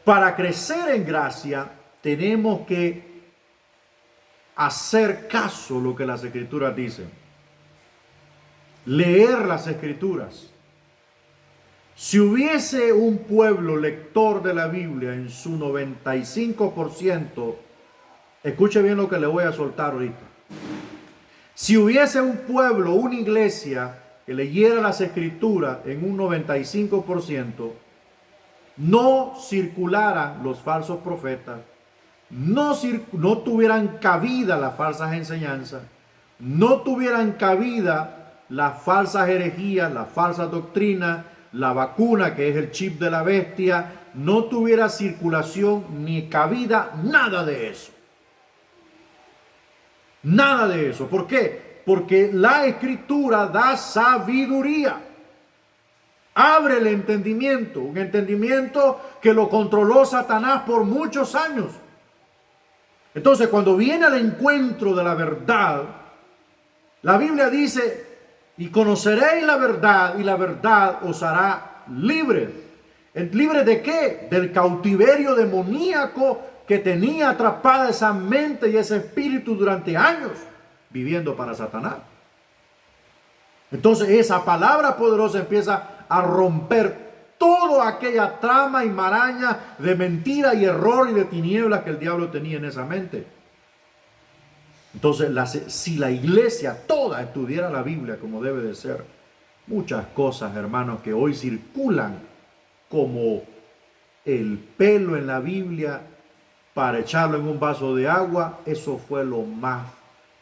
para crecer en gracia, tenemos que hacer caso a lo que las Escrituras dicen. Leer las Escrituras. Si hubiese un pueblo lector de la Biblia en su 95%, escuche bien lo que le voy a soltar ahorita. Si hubiese un pueblo, una iglesia que leyera las Escrituras en un 95%, no circularan los falsos profetas, no tuvieran cabida las falsas enseñanzas, no tuvieran cabida las falsas herejías, las falsas doctrinas, la vacuna que es el chip de la bestia, no tuviera circulación ni cabida, nada de eso. Nada de eso. ¿Por qué? Porque la Escritura da sabiduría. Abre el entendimiento, un entendimiento que lo controló Satanás por muchos años. Entonces, cuando viene al encuentro de la verdad, la Biblia dice: y conoceréis la verdad, y la verdad os hará libres. ¿Libres de qué? Del cautiverio demoníaco que tenía atrapada esa mente y ese espíritu durante años viviendo para Satanás. Entonces esa palabra poderosa empieza a romper toda aquella trama y maraña de mentira y error y de tinieblas que el diablo tenía en esa mente. Entonces, si la iglesia toda estudiara la Biblia como debe de ser, muchas cosas, hermanos, que hoy circulan como el pelo en la Biblia para echarlo en un vaso de agua, eso fue lo más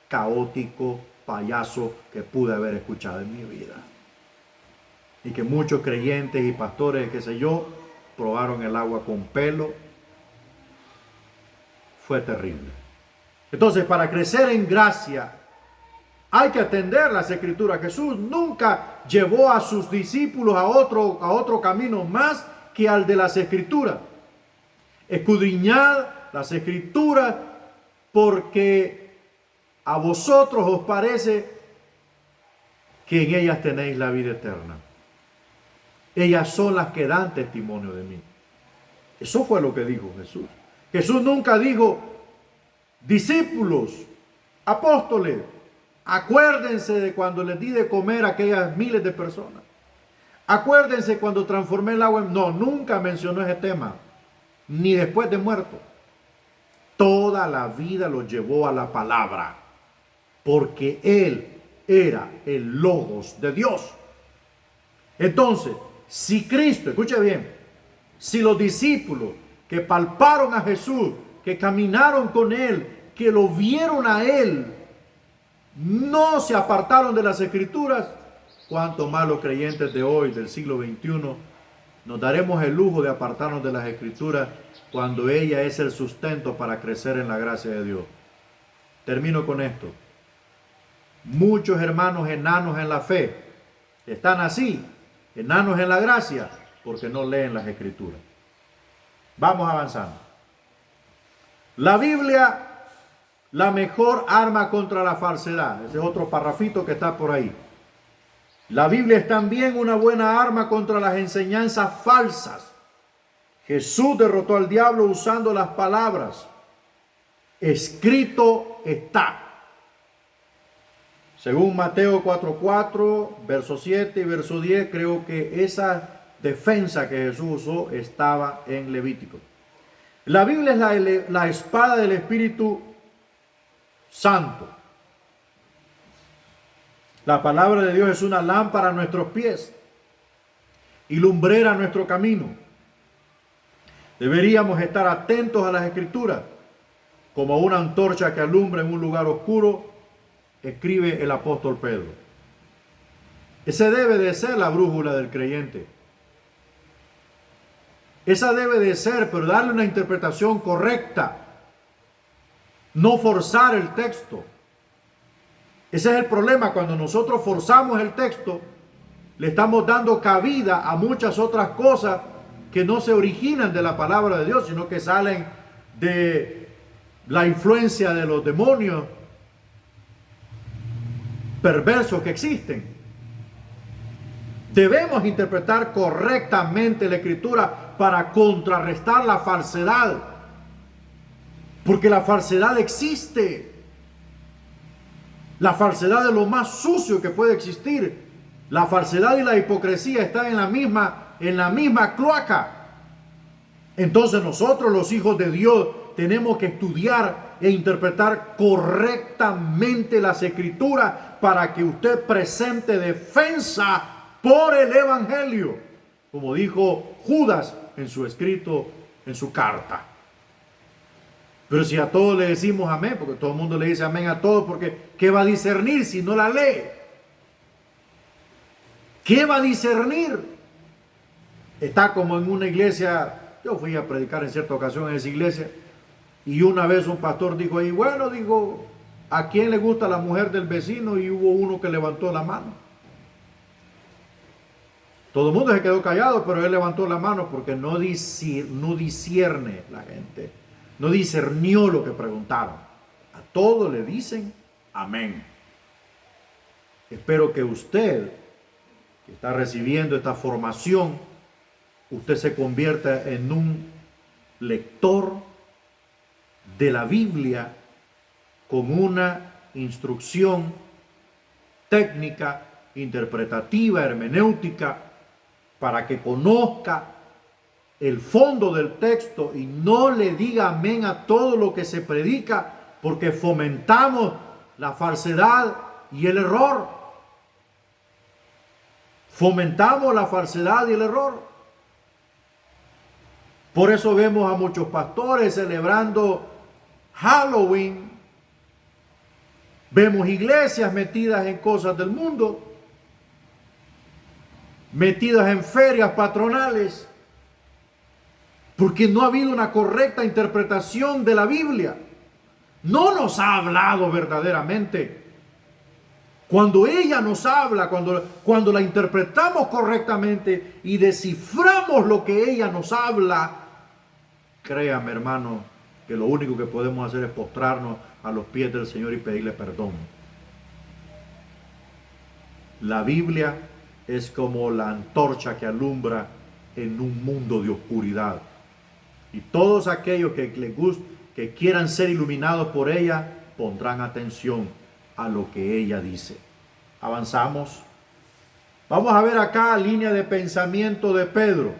caótico, payaso que pude haber escuchado en mi vida. Y que muchos creyentes y pastores, qué sé yo, probaron el agua con pelo. Fue terrible. Entonces, para crecer en gracia, hay que atender las escrituras. Jesús nunca llevó a sus discípulos a otro camino más que al de las escrituras. Escudriñad las escrituras porque a vosotros os parece que en ellas tenéis la vida eterna. Ellas son las que dan testimonio de mí. Eso fue lo que dijo Jesús. Jesús nunca dijo, discípulos, apóstoles, acuérdense de cuando les di de comer a aquellas miles de personas. Acuérdense cuando transformé el agua en... No, nunca mencionó ese tema, ni después de muerto. Toda la vida lo llevó a la palabra, porque Él era el Logos de Dios. Entonces, si Cristo, escuche bien, si los discípulos que palparon a Jesús, que caminaron con Él, que lo vieron a Él, no se apartaron de las Escrituras, cuánto más los creyentes de hoy, del siglo XXI, nos daremos el lujo de apartarnos de las Escrituras cuando ella es el sustento para crecer en la gracia de Dios. Termino con esto. Muchos hermanos enanos en la fe están así, enanos en la gracia, porque no leen las Escrituras. Vamos avanzando. La Biblia, la mejor arma contra la falsedad. Ese es otro parrafito que está por ahí. La Biblia es también una buena arma contra las enseñanzas falsas. Jesús derrotó al diablo usando las palabras, escrito está. Según Mateo 4:4, verso 7 y verso 10, creo que esa defensa que Jesús usó estaba en Levítico. La Biblia es la espada del Espíritu Santo. La palabra de Dios es una lámpara a nuestros pies y lumbrera a nuestro camino. Deberíamos estar atentos a las Escrituras, como una antorcha que alumbra en un lugar oscuro, escribe el apóstol Pedro. Esa debe de ser la brújula del creyente. Esa debe de ser, pero darle una interpretación correcta. No forzar el texto. Ese es el problema. Cuando nosotros forzamos el texto, le estamos dando cabida a muchas otras cosas que no se originan de la palabra de Dios, sino que salen de la influencia de los demonios perversos que existen. Debemos interpretar correctamente la Escritura para contrarrestar la falsedad, porque la falsedad existe. La falsedad es lo más sucio que puede existir. La falsedad y la hipocresía están en la misma cloaca. Entonces nosotros, los hijos de Dios, tenemos que estudiar e interpretar correctamente las Escrituras para que usted presente defensa por el Evangelio, como dijo Judas en su escrito, en su carta. Pero si a todos le decimos amén, porque todo el mundo le dice amén a todo, porque ¿qué va a discernir si no la lee? ¿Qué va a discernir? Está como en una iglesia. Yo fui a predicar en cierta ocasión en esa iglesia y una vez un pastor dijo ahí, bueno, dijo, ¿a quién le gusta la mujer del vecino? Y hubo uno que levantó la mano. Todo el mundo se quedó callado, pero él levantó la mano porque no discierne la gente. No discernió lo que preguntaron. A todo le dicen amén. Espero que usted, que está recibiendo esta formación, usted se convierta en un lector de la Biblia con una instrucción técnica, interpretativa, hermenéutica, para que conozca el fondo del texto y no le diga amén a todo lo que se predica, porque fomentamos la falsedad y el error. Fomentamos la falsedad y el error. Por eso vemos a muchos pastores celebrando Halloween. Vemos iglesias metidas en cosas del mundo, metidas en ferias patronales, porque no ha habido una correcta interpretación de la Biblia. No nos ha hablado verdaderamente. Cuando ella nos habla, cuando la interpretamos correctamente y desciframos lo que ella nos habla, créame, hermano, que lo único que podemos hacer es postrarnos a los pies del Señor y pedirle perdón. La Biblia es como la antorcha que alumbra en un mundo de oscuridad. Y todos aquellos que quieran ser iluminados por ella, pondrán atención a lo que ella dice. Avanzamos. Vamos a ver acá línea de pensamiento de Pedro.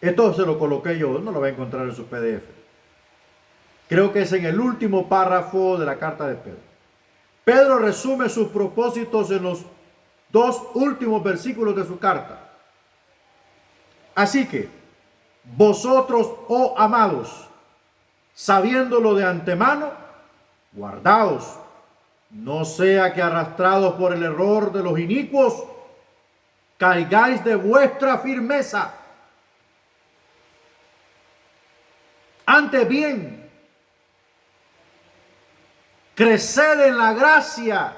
Esto se lo coloqué yo, no lo va a encontrar en su PDF. Creo que es en el último párrafo de la carta de Pedro. Pedro resume sus propósitos en los 2 últimos versículos de su carta. Así que, vosotros, oh amados, sabiéndolo de antemano, guardaos, no sea que arrastrados por el error de los inicuos, caigáis de vuestra firmeza. Antes bien, creced en la gracia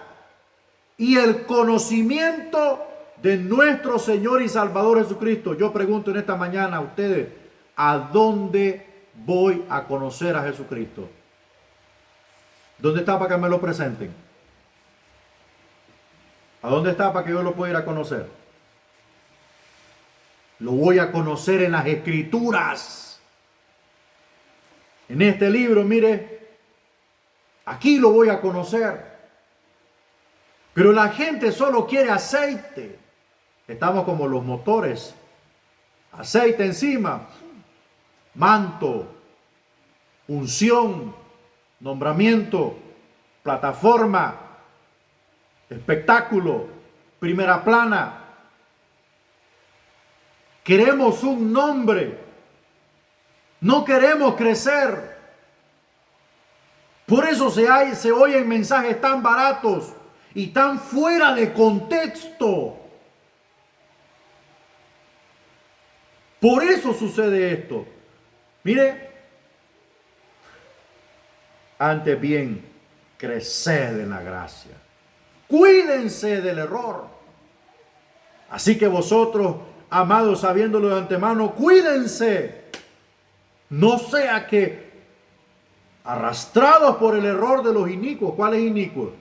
y el conocimiento de nuestro Señor y Salvador Jesucristo. Yo pregunto en esta mañana a ustedes, ¿a dónde voy a conocer a Jesucristo? ¿Dónde está para que me lo presenten? ¿A dónde está para que yo lo pueda ir a conocer? Lo voy a conocer en las Escrituras. En este libro, mire, aquí lo voy a conocer. Pero la gente solo quiere aceite. Estamos como los motores. Aceite encima, manto, unción, nombramiento, plataforma, espectáculo, primera plana. Queremos un nombre. No queremos crecer. Por eso se oyen mensajes tan baratos y tan fuera de contexto. Por eso sucede esto. Mire, antes bien, creced en la gracia. Cuídense del error. Así que vosotros, amados, sabiéndolo de antemano, cuídense. No sea que, arrastrados por el error de los inicuos. ¿Cuáles inicuos?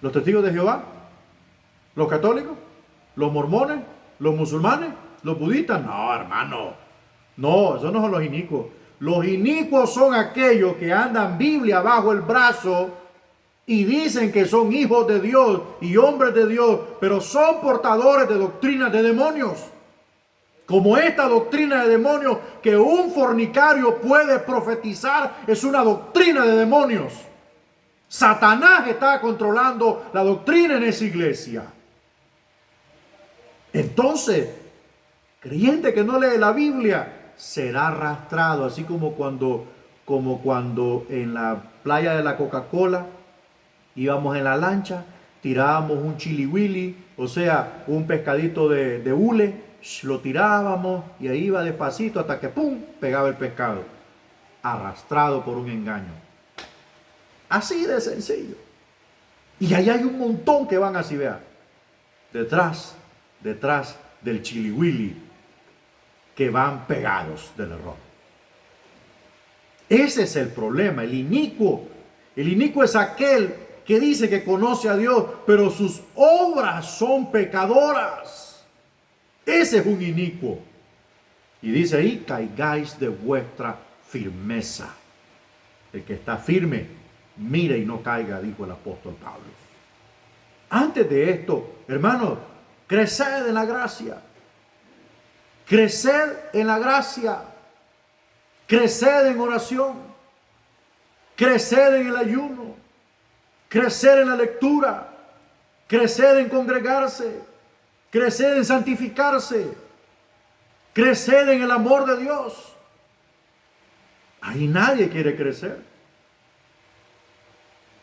¿Los testigos de Jehová? ¿Los católicos? ¿Los mormones? ¿Los musulmanes? ¿Los budistas? No, hermano. No, esos no son los inicuos. Los inicuos son aquellos que andan Biblia bajo el brazo y dicen que son hijos de Dios y hombres de Dios, pero son portadores de doctrinas de demonios. Como esta doctrina de demonios, que un fornicario puede profetizar, es una doctrina de demonios. Satanás está controlando la doctrina en esa iglesia. Entonces, creyente que no lee la Biblia será arrastrado, así como cuando en la playa de la Coca-Cola íbamos en la lancha, tirábamos un chiliwili, o sea, un pescadito de hule, lo tirábamos y ahí iba despacito hasta que ¡pum! Pegaba el pescado, arrastrado por un engaño. Así de sencillo. Y ahí hay un montón que van así, vea, detrás del chiliwili, que van pegados del error. Ese es el problema, el inicuo. El inicuo es aquel que dice que conoce a Dios, pero sus obras son pecadoras. Ese es un inicuo. Y dice ahí, caigáis de vuestra firmeza. El que está firme, mire y no caiga, dijo el apóstol Pablo. Antes de esto, hermanos, creced en la gracia. Creced en la gracia. Creced en oración. Creced en el ayuno. Crecer en la lectura. Crecer en congregarse. Crecer en santificarse. Crecer en el amor de Dios. Ahí nadie quiere crecer.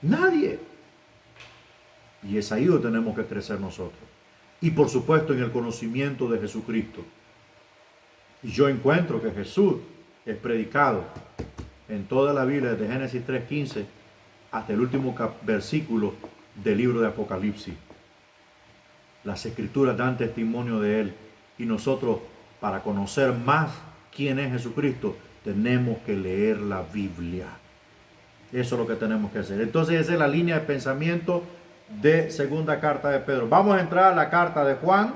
Nadie. Y es ahí donde tenemos que crecer nosotros. Y por supuesto en el conocimiento de Jesucristo. Y yo encuentro que Jesús es predicado en toda la Biblia, desde Génesis 3:15 hasta el último versículo del libro de Apocalipsis. Las Escrituras dan testimonio de Él. Y nosotros, para conocer más quién es Jesucristo, tenemos que leer la Biblia. Eso es lo que tenemos que hacer. Entonces esa es la línea de pensamiento de segunda carta de Pedro. Vamos a entrar a la carta de Juan.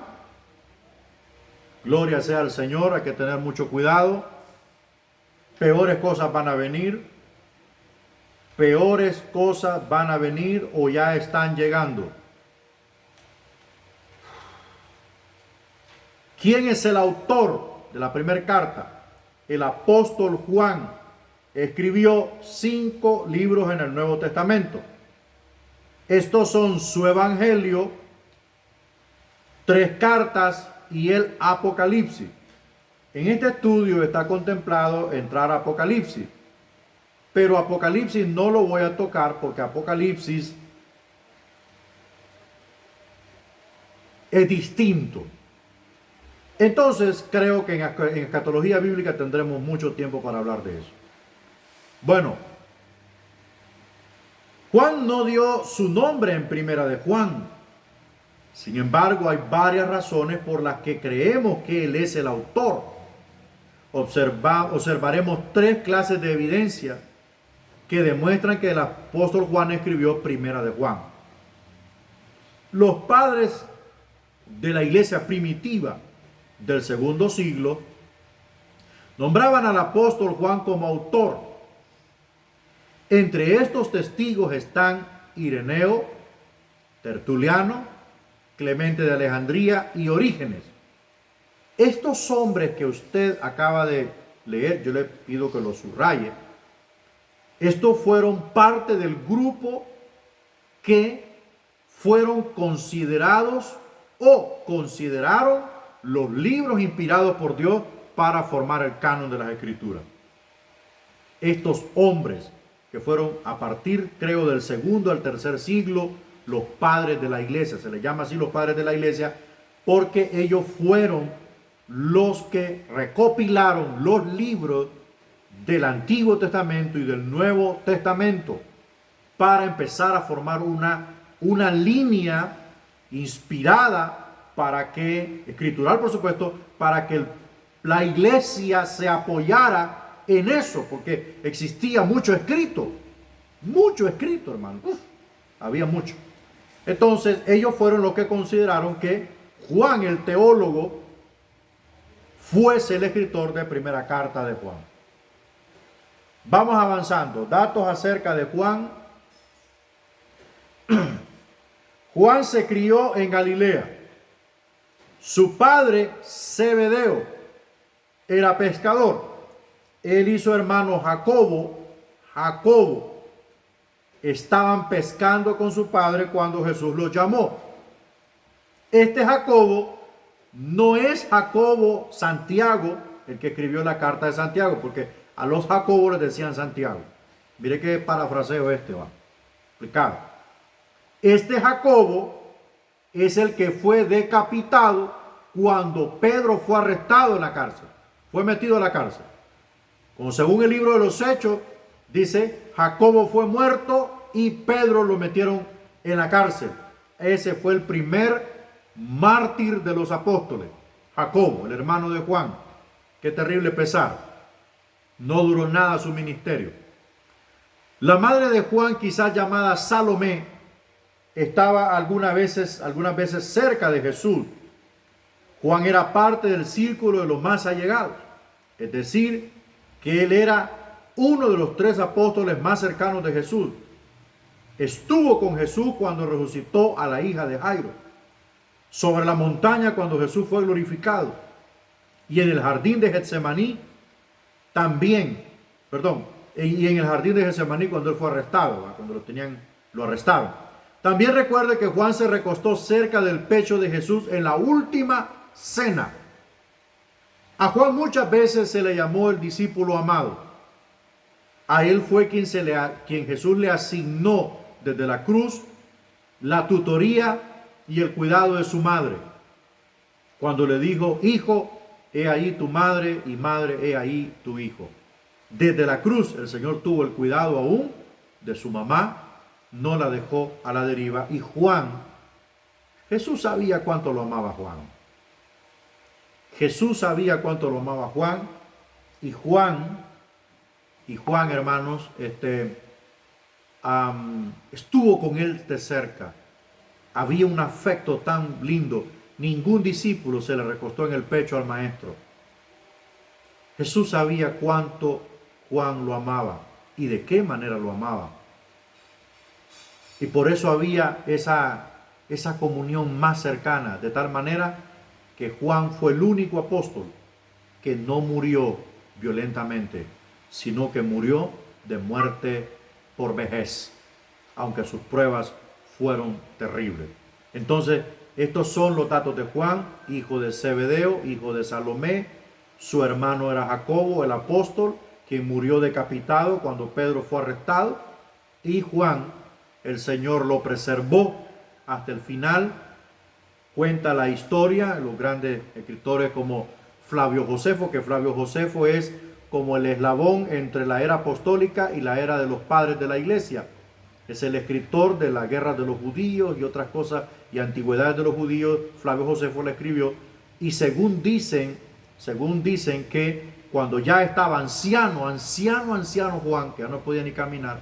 Gloria sea al Señor, hay que tener mucho cuidado. Peores cosas van a venir. Peores cosas van a venir o ya están llegando. ¿Quién es el autor de la primera carta? El apóstol Juan. Escribió 5 libros en el Nuevo Testamento. Estos son su Evangelio, 3 cartas y el Apocalipsis. En este estudio está contemplado entrar a Apocalipsis. Pero Apocalipsis no lo voy a tocar porque Apocalipsis es distinto. Entonces creo que en escatología bíblica tendremos mucho tiempo para hablar de eso. Bueno, Juan no dio su nombre en primera de Juan. Sin embargo, hay varias razones por las que creemos que él es el autor. Observaremos 3 clases de evidencia que demuestran que el apóstol Juan escribió primera de Juan. Los padres de la iglesia primitiva del segundo siglo nombraban al apóstol Juan como autor. Entre estos testigos están Ireneo, Tertuliano, Clemente de Alejandría y Orígenes. Estos hombres que usted acaba de leer, yo le pido que los subraye. Estos fueron parte del grupo que fueron considerados o consideraron los libros inspirados por Dios para formar el canon de las Escrituras. Estos hombres que fueron a partir, creo, del segundo al tercer siglo, los padres de la iglesia. Se les llama así los padres de la iglesia porque ellos fueron los que recopilaron los libros del Antiguo Testamento y del Nuevo Testamento para empezar a formar una línea inspirada para que, escritural por supuesto, para que la iglesia se apoyara en eso, porque existía mucho escrito, hermano. Había mucho. Entonces ellos fueron los que consideraron que Juan el teólogo fuese el escritor de primera carta de Juan. Vamos avanzando. Datos acerca de Juan. Juan se crió en Galilea. Su padre, Zebedeo, era pescador. Él y su hermano Jacobo, estaban pescando con su padre cuando Jesús los llamó. Este Jacobo no es Jacobo Santiago, el que escribió la carta de Santiago, porque a los Jacobos les decían Santiago. Mire qué parafraseo va explicado. Este Jacobo es el que fue decapitado cuando Pedro fue arrestado en la cárcel, fue metido a la cárcel. Como según el libro de los Hechos, dice, Jacobo fue muerto y Pedro lo metieron en la cárcel. Ese fue el primer mártir de los apóstoles, Jacobo, el hermano de Juan. Qué terrible pesar. No duró nada su ministerio. La madre de Juan, quizás llamada Salomé, estaba algunas veces cerca de Jesús. Juan era parte del círculo de los más allegados. Es decir, que él era uno de los 3 apóstoles más cercanos de Jesús. Estuvo con Jesús cuando resucitó a la hija de Jairo, sobre la montaña cuando Jesús fue glorificado, y en el jardín de Getsemaní también, y en el jardín de Getsemaní cuando él fue arrestado, ¿verdad? Cuando lo arrestaron. También recuerde que Juan se recostó cerca del pecho de Jesús en la última cena. A Juan muchas veces se le llamó el discípulo amado. A él fue quien Jesús le asignó desde la cruz la tutoría y el cuidado de su madre. Cuando le dijo: hijo, he ahí tu madre, y madre, he ahí tu hijo. Desde la cruz el Señor tuvo el cuidado aún de su mamá, no la dejó a la deriva. Y Jesús sabía cuánto lo amaba Juan. Jesús sabía cuánto lo amaba Juan. Y Juan, hermanos, estuvo con él de cerca. Había un afecto tan lindo. Ningún discípulo se le recostó en el pecho al maestro. Jesús sabía cuánto Juan lo amaba y de qué manera lo amaba. Y por eso había esa comunión más cercana, de tal manera que Juan fue el único apóstol que no murió violentamente, sino que murió de muerte por vejez, aunque sus pruebas fueron terribles. Entonces, estos son los datos de Juan, hijo de Zebedeo, hijo de Salomé. Su hermano era Jacobo, el apóstol, quien murió decapitado cuando Pedro fue arrestado. Y Juan, el Señor lo preservó hasta el final. Cuenta la historia, los grandes escritores como Flavio Josefo, que Flavio Josefo es como el eslabón entre la era apostólica y la era de los padres de la iglesia. Es el escritor de la guerra de los judíos y otras cosas y antigüedades de los judíos. Flavio Josefo la escribió, y según dicen que cuando ya estaba anciano Juan, que ya no podía ni caminar,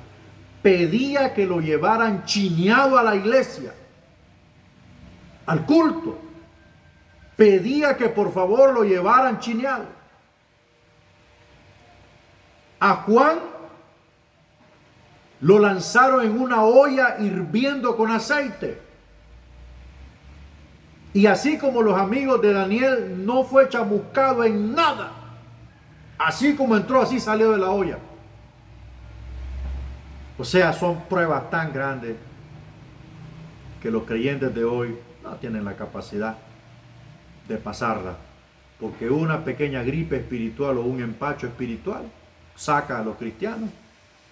pedía que lo llevaran chineado a la iglesia, al culto. Pedía que por favor lo llevaran chineado. A Juan lo lanzaron en una olla hirviendo con aceite. Y así como los amigos de Daniel, no fue chamuscado en nada. Así como entró, así salió de la olla. O sea, son pruebas tan grandes que los creyentes de hoy no tienen la capacidad de pasarla. Porque una pequeña gripe espiritual o un empacho espiritual saca a los cristianos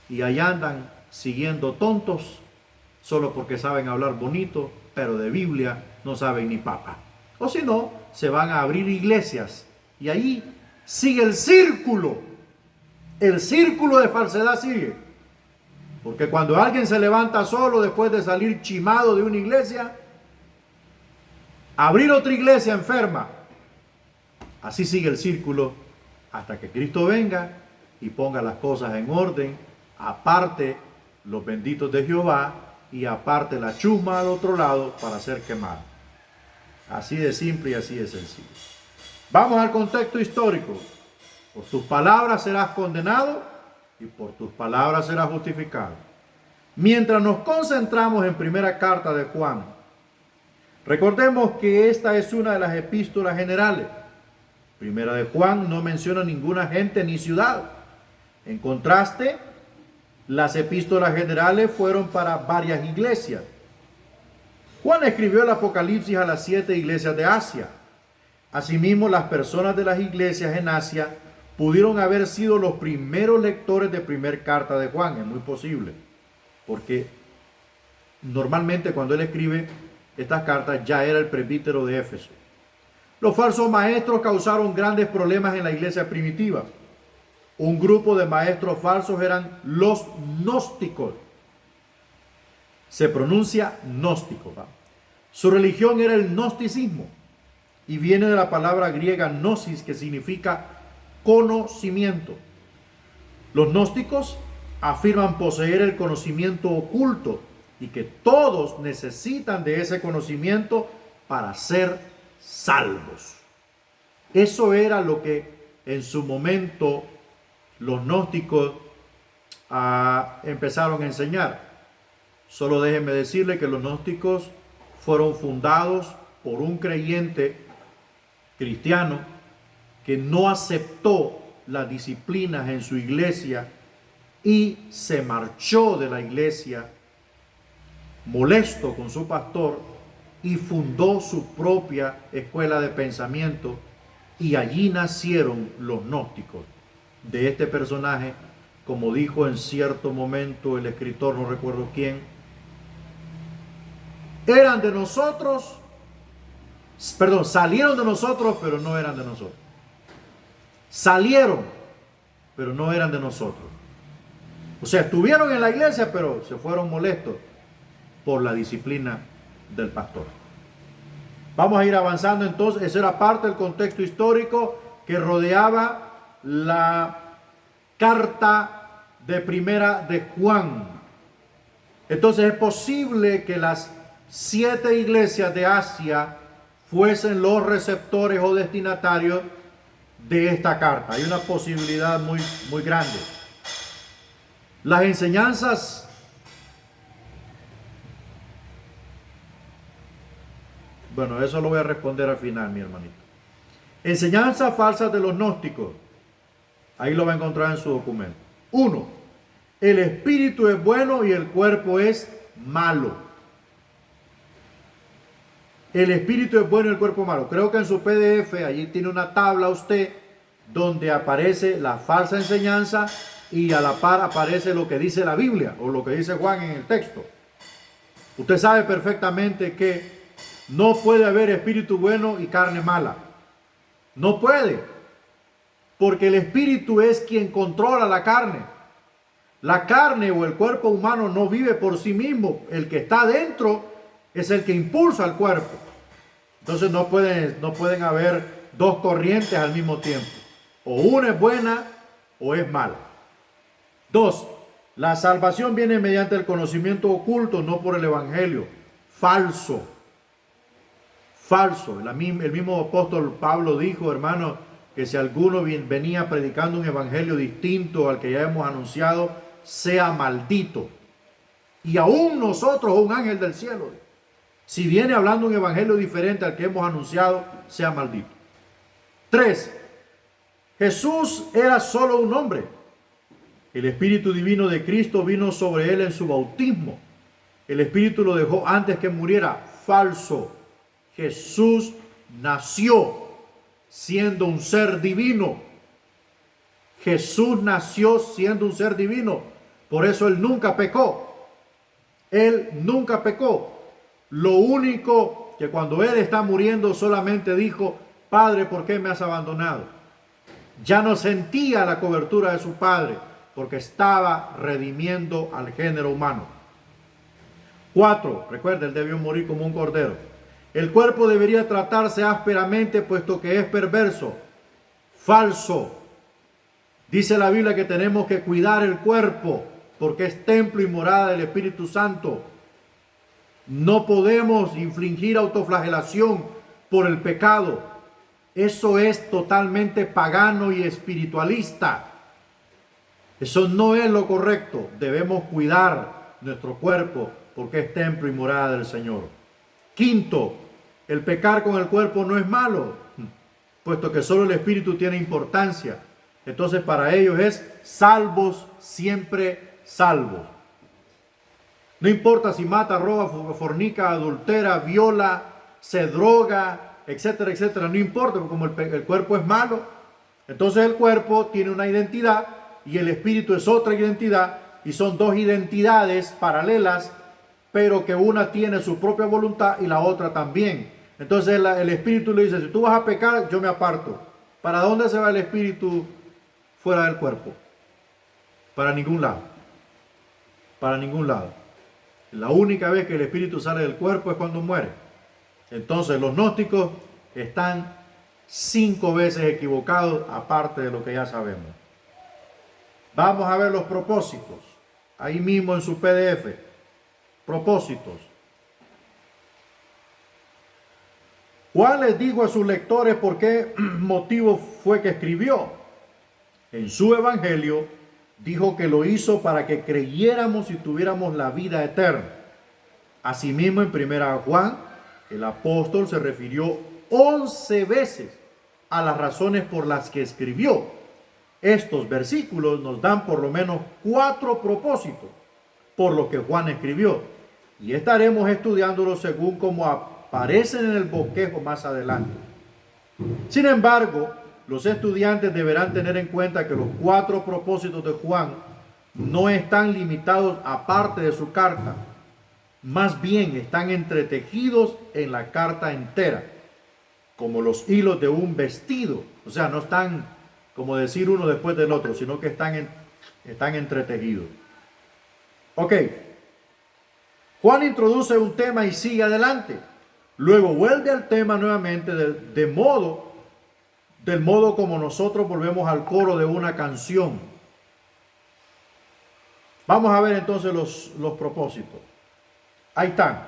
y ahí andan siguiendo tontos solo porque saben hablar bonito, pero de Biblia no saben ni papa. O si no, se van a abrir iglesias y ahí sigue el círculo de falsedad sigue. Porque cuando alguien se levanta solo después de salir chimado de una iglesia, abrir otra iglesia enferma, así sigue el círculo hasta que Cristo venga y ponga las cosas en orden, aparte los benditos de Jehová y aparte la chusma al otro lado para ser quemada. Así de simple y así de sencillo. Vamos al contexto histórico. Por tus palabras serás condenado y por tus palabras serás justificado. Mientras nos concentramos en primera carta de Juan, recordemos que esta es una de las epístolas generales. Primera de Juan no menciona ninguna gente ni ciudad. En contraste, las epístolas generales fueron para varias iglesias. Juan escribió el Apocalipsis a las 7 iglesias de Asia. Asimismo, las personas de las iglesias en Asia pudieron haber sido los primeros lectores de primera carta de Juan. Es muy posible, porque normalmente cuando él escribe estas cartas ya era el presbítero de Éfeso. Los falsos maestros causaron grandes problemas en la iglesia primitiva. Un grupo de maestros falsos eran los gnósticos. Se pronuncia gnóstico, ¿va? Su religión era el gnosticismo y viene de la palabra griega gnosis, que significa conocimiento. Los gnósticos afirman poseer el conocimiento oculto y que todos necesitan de ese conocimiento para ser salvos. Eso era lo que en su momento los gnósticos empezaron a enseñar. Solo déjenme decirle que los gnósticos fueron fundados por un creyente cristiano que no aceptó las disciplinas en su iglesia y se marchó de la iglesia molesto con su pastor y fundó su propia escuela de pensamiento, y allí nacieron los gnósticos. De este personaje, como dijo en cierto momento el escritor, no recuerdo quién, eran de nosotros, perdón, salieron de nosotros, pero no eran de nosotros. Salieron, pero no eran de nosotros. O sea, estuvieron en la iglesia, pero se fueron molestos por la disciplina del pastor. Vamos a ir avanzando entonces. Esa era parte del contexto histórico que rodeaba la carta de primera de Juan. Entonces es posible que las 7 iglesias de Asia fuesen los receptores o destinatarios de esta carta. Hay una posibilidad muy grande. Las enseñanzas bueno, eso lo voy a responder al final, mi hermanito. Enseñanzas falsas de los gnósticos. Ahí lo va a encontrar en su documento. 1. El espíritu es bueno y el cuerpo es malo. El espíritu es bueno y el cuerpo es malo. Creo que en su PDF, allí tiene una tabla usted donde aparece la falsa enseñanza y a la par aparece lo que dice la Biblia o lo que dice Juan en el texto. Usted sabe perfectamente que no puede haber espíritu bueno y carne mala. No puede. Porque el espíritu es quien controla la carne. La carne o el cuerpo humano no vive por sí mismo. El que está dentro es el que impulsa al cuerpo. Entonces no pueden haber dos corrientes al mismo tiempo. O una es buena o es mala. 2. La salvación viene mediante el conocimiento oculto, no por el evangelio. Falso. Falso. El mismo apóstol Pablo dijo, hermano, que si alguno venía predicando un evangelio distinto al que ya hemos anunciado, sea maldito. Y aún nosotros, un ángel del cielo, si viene hablando un evangelio diferente al que hemos anunciado, sea maldito. 3. Jesús era solo un hombre. El Espíritu Divino de Cristo vino sobre él en su bautismo. El Espíritu lo dejó antes que muriera. Falso. Jesús nació siendo un ser divino. Jesús nació siendo un ser divino. Por eso Él nunca pecó. Él nunca pecó. Lo único que cuando Él está muriendo solamente dijo, Padre, ¿por qué me has abandonado? Ya no sentía la cobertura de su Padre porque estaba redimiendo al género humano. 4. Recuerda, Él debió morir como un cordero. El cuerpo debería tratarse ásperamente puesto que es perverso. Falso. Dice la Biblia que tenemos que cuidar el cuerpo porque es templo y morada del Espíritu Santo. No podemos infligir autoflagelación por el pecado. Eso es totalmente pagano y espiritualista. Eso no es lo correcto. Debemos cuidar nuestro cuerpo porque es templo y morada del Señor. 5. El pecar con el cuerpo no es malo, puesto que solo el espíritu tiene importancia. Entonces para ellos es salvos, siempre salvos. No importa si mata, roba, fornica, adultera, viola, se droga, etcétera, etcétera. No importa, porque como el cuerpo es malo, entonces el cuerpo tiene una identidad y el espíritu es otra identidad, y son dos identidades paralelas, pero que una tiene su propia voluntad y la otra también. Entonces el espíritu le dice, si tú vas a pecar, yo me aparto. ¿Para dónde se va el espíritu fuera del cuerpo? Para ningún lado. Para ningún lado. La única vez que el espíritu sale del cuerpo es cuando muere. Entonces los gnósticos están 5 veces equivocados, aparte de lo que ya sabemos. Vamos a ver los propósitos. Ahí mismo en su PDF. Propósitos. Juan les dijo a sus lectores por qué motivo fue que escribió. En su evangelio dijo que lo hizo para que creyéramos y tuviéramos la vida eterna. Asimismo, en 1 Juan, el apóstol se refirió 11 veces a las razones por las que escribió. Estos versículos nos dan por lo menos 4 propósitos por lo que Juan escribió, y estaremos estudiándolos según como aparecen en el bosquejo más adelante. Sin embargo, los estudiantes deberán tener en cuenta que los 4 propósitos de Juan no están limitados a parte de su carta, más bien están entretejidos en la carta entera, como los hilos de un vestido. O sea, no están como decir uno después del otro, sino que están entretejidos. Ok, Juan introduce un tema y sigue adelante. Luego vuelve al tema nuevamente del modo como nosotros volvemos al coro de una canción. Vamos a ver entonces los propósitos. Ahí están.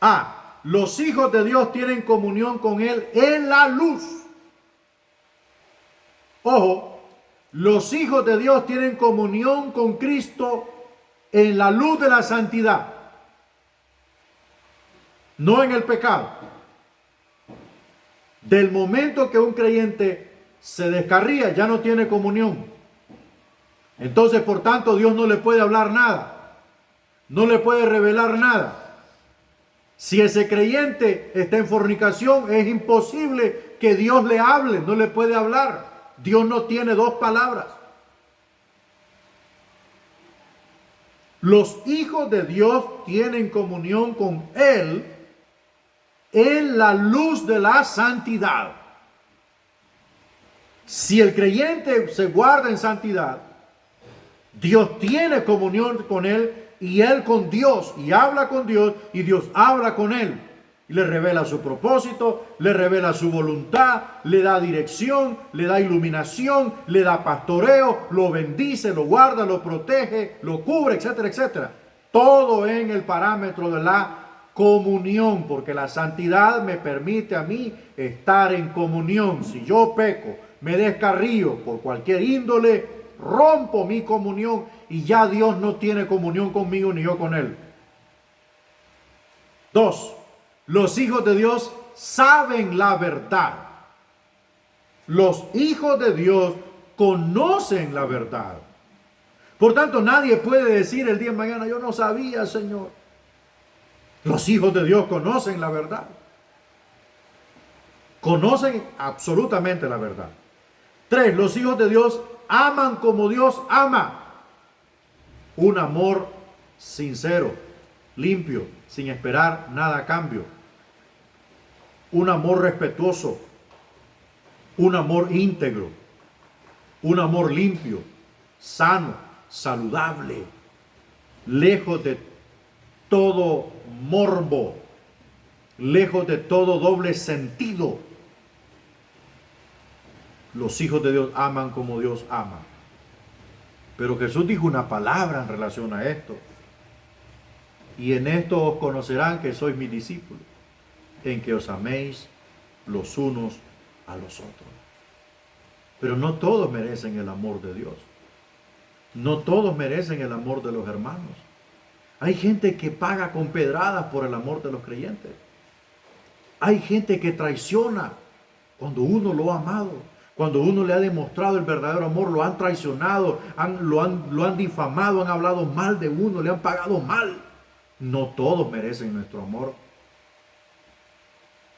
A. Los hijos de Dios tienen comunión con Él en la luz. Ojo. Los hijos de Dios tienen comunión con Cristo en la luz de la santidad, no en el pecado. Del momento que un creyente se descarría, ya no tiene comunión. Entonces, por tanto, Dios no le puede hablar nada, no le puede revelar nada. Si ese creyente está en fornicación, es imposible que Dios le hable, no le puede hablar. Dios no tiene 2 palabras. Los hijos de Dios tienen comunión con Él en la luz de la santidad. Si el creyente se guarda en santidad, Dios tiene comunión con Él y Él con Dios, y habla con Dios y Dios habla con Él. Y le revela su propósito, le revela su voluntad, le da dirección, le da iluminación, le da pastoreo, lo bendice, lo guarda, lo protege, lo cubre, etcétera, etcétera. Todo en el parámetro de la comunión, porque la santidad me permite a mí estar en comunión. Si yo peco, me descarrío por cualquier índole, rompo mi comunión y ya Dios no tiene comunión conmigo ni yo con Él. 2. Los hijos de Dios saben la verdad. Los hijos de Dios conocen la verdad. Por tanto, nadie puede decir el día de mañana, yo no sabía, Señor. Los hijos de Dios conocen la verdad. Conocen absolutamente la verdad. 3. Los hijos de Dios aman como Dios ama. Un amor sincero, limpio, sin esperar nada a cambio. Un amor respetuoso. Un amor íntegro. Un amor limpio, sano, saludable. Lejos de todo morbo. Lejos de todo doble sentido. Los hijos de Dios aman como Dios ama. Pero Jesús dijo una palabra en relación a esto. Y en esto os conocerán que sois mis discípulos, en que os améis los unos a los otros. Pero no todos merecen el amor de Dios. No todos merecen el amor de los hermanos. Hay gente que paga con pedradas por el amor de los creyentes. Hay gente que traiciona cuando uno lo ha amado. Cuando uno le ha demostrado el verdadero amor, lo han traicionado, lo han difamado, han hablado mal de uno, le han pagado mal. No todos merecen nuestro amor.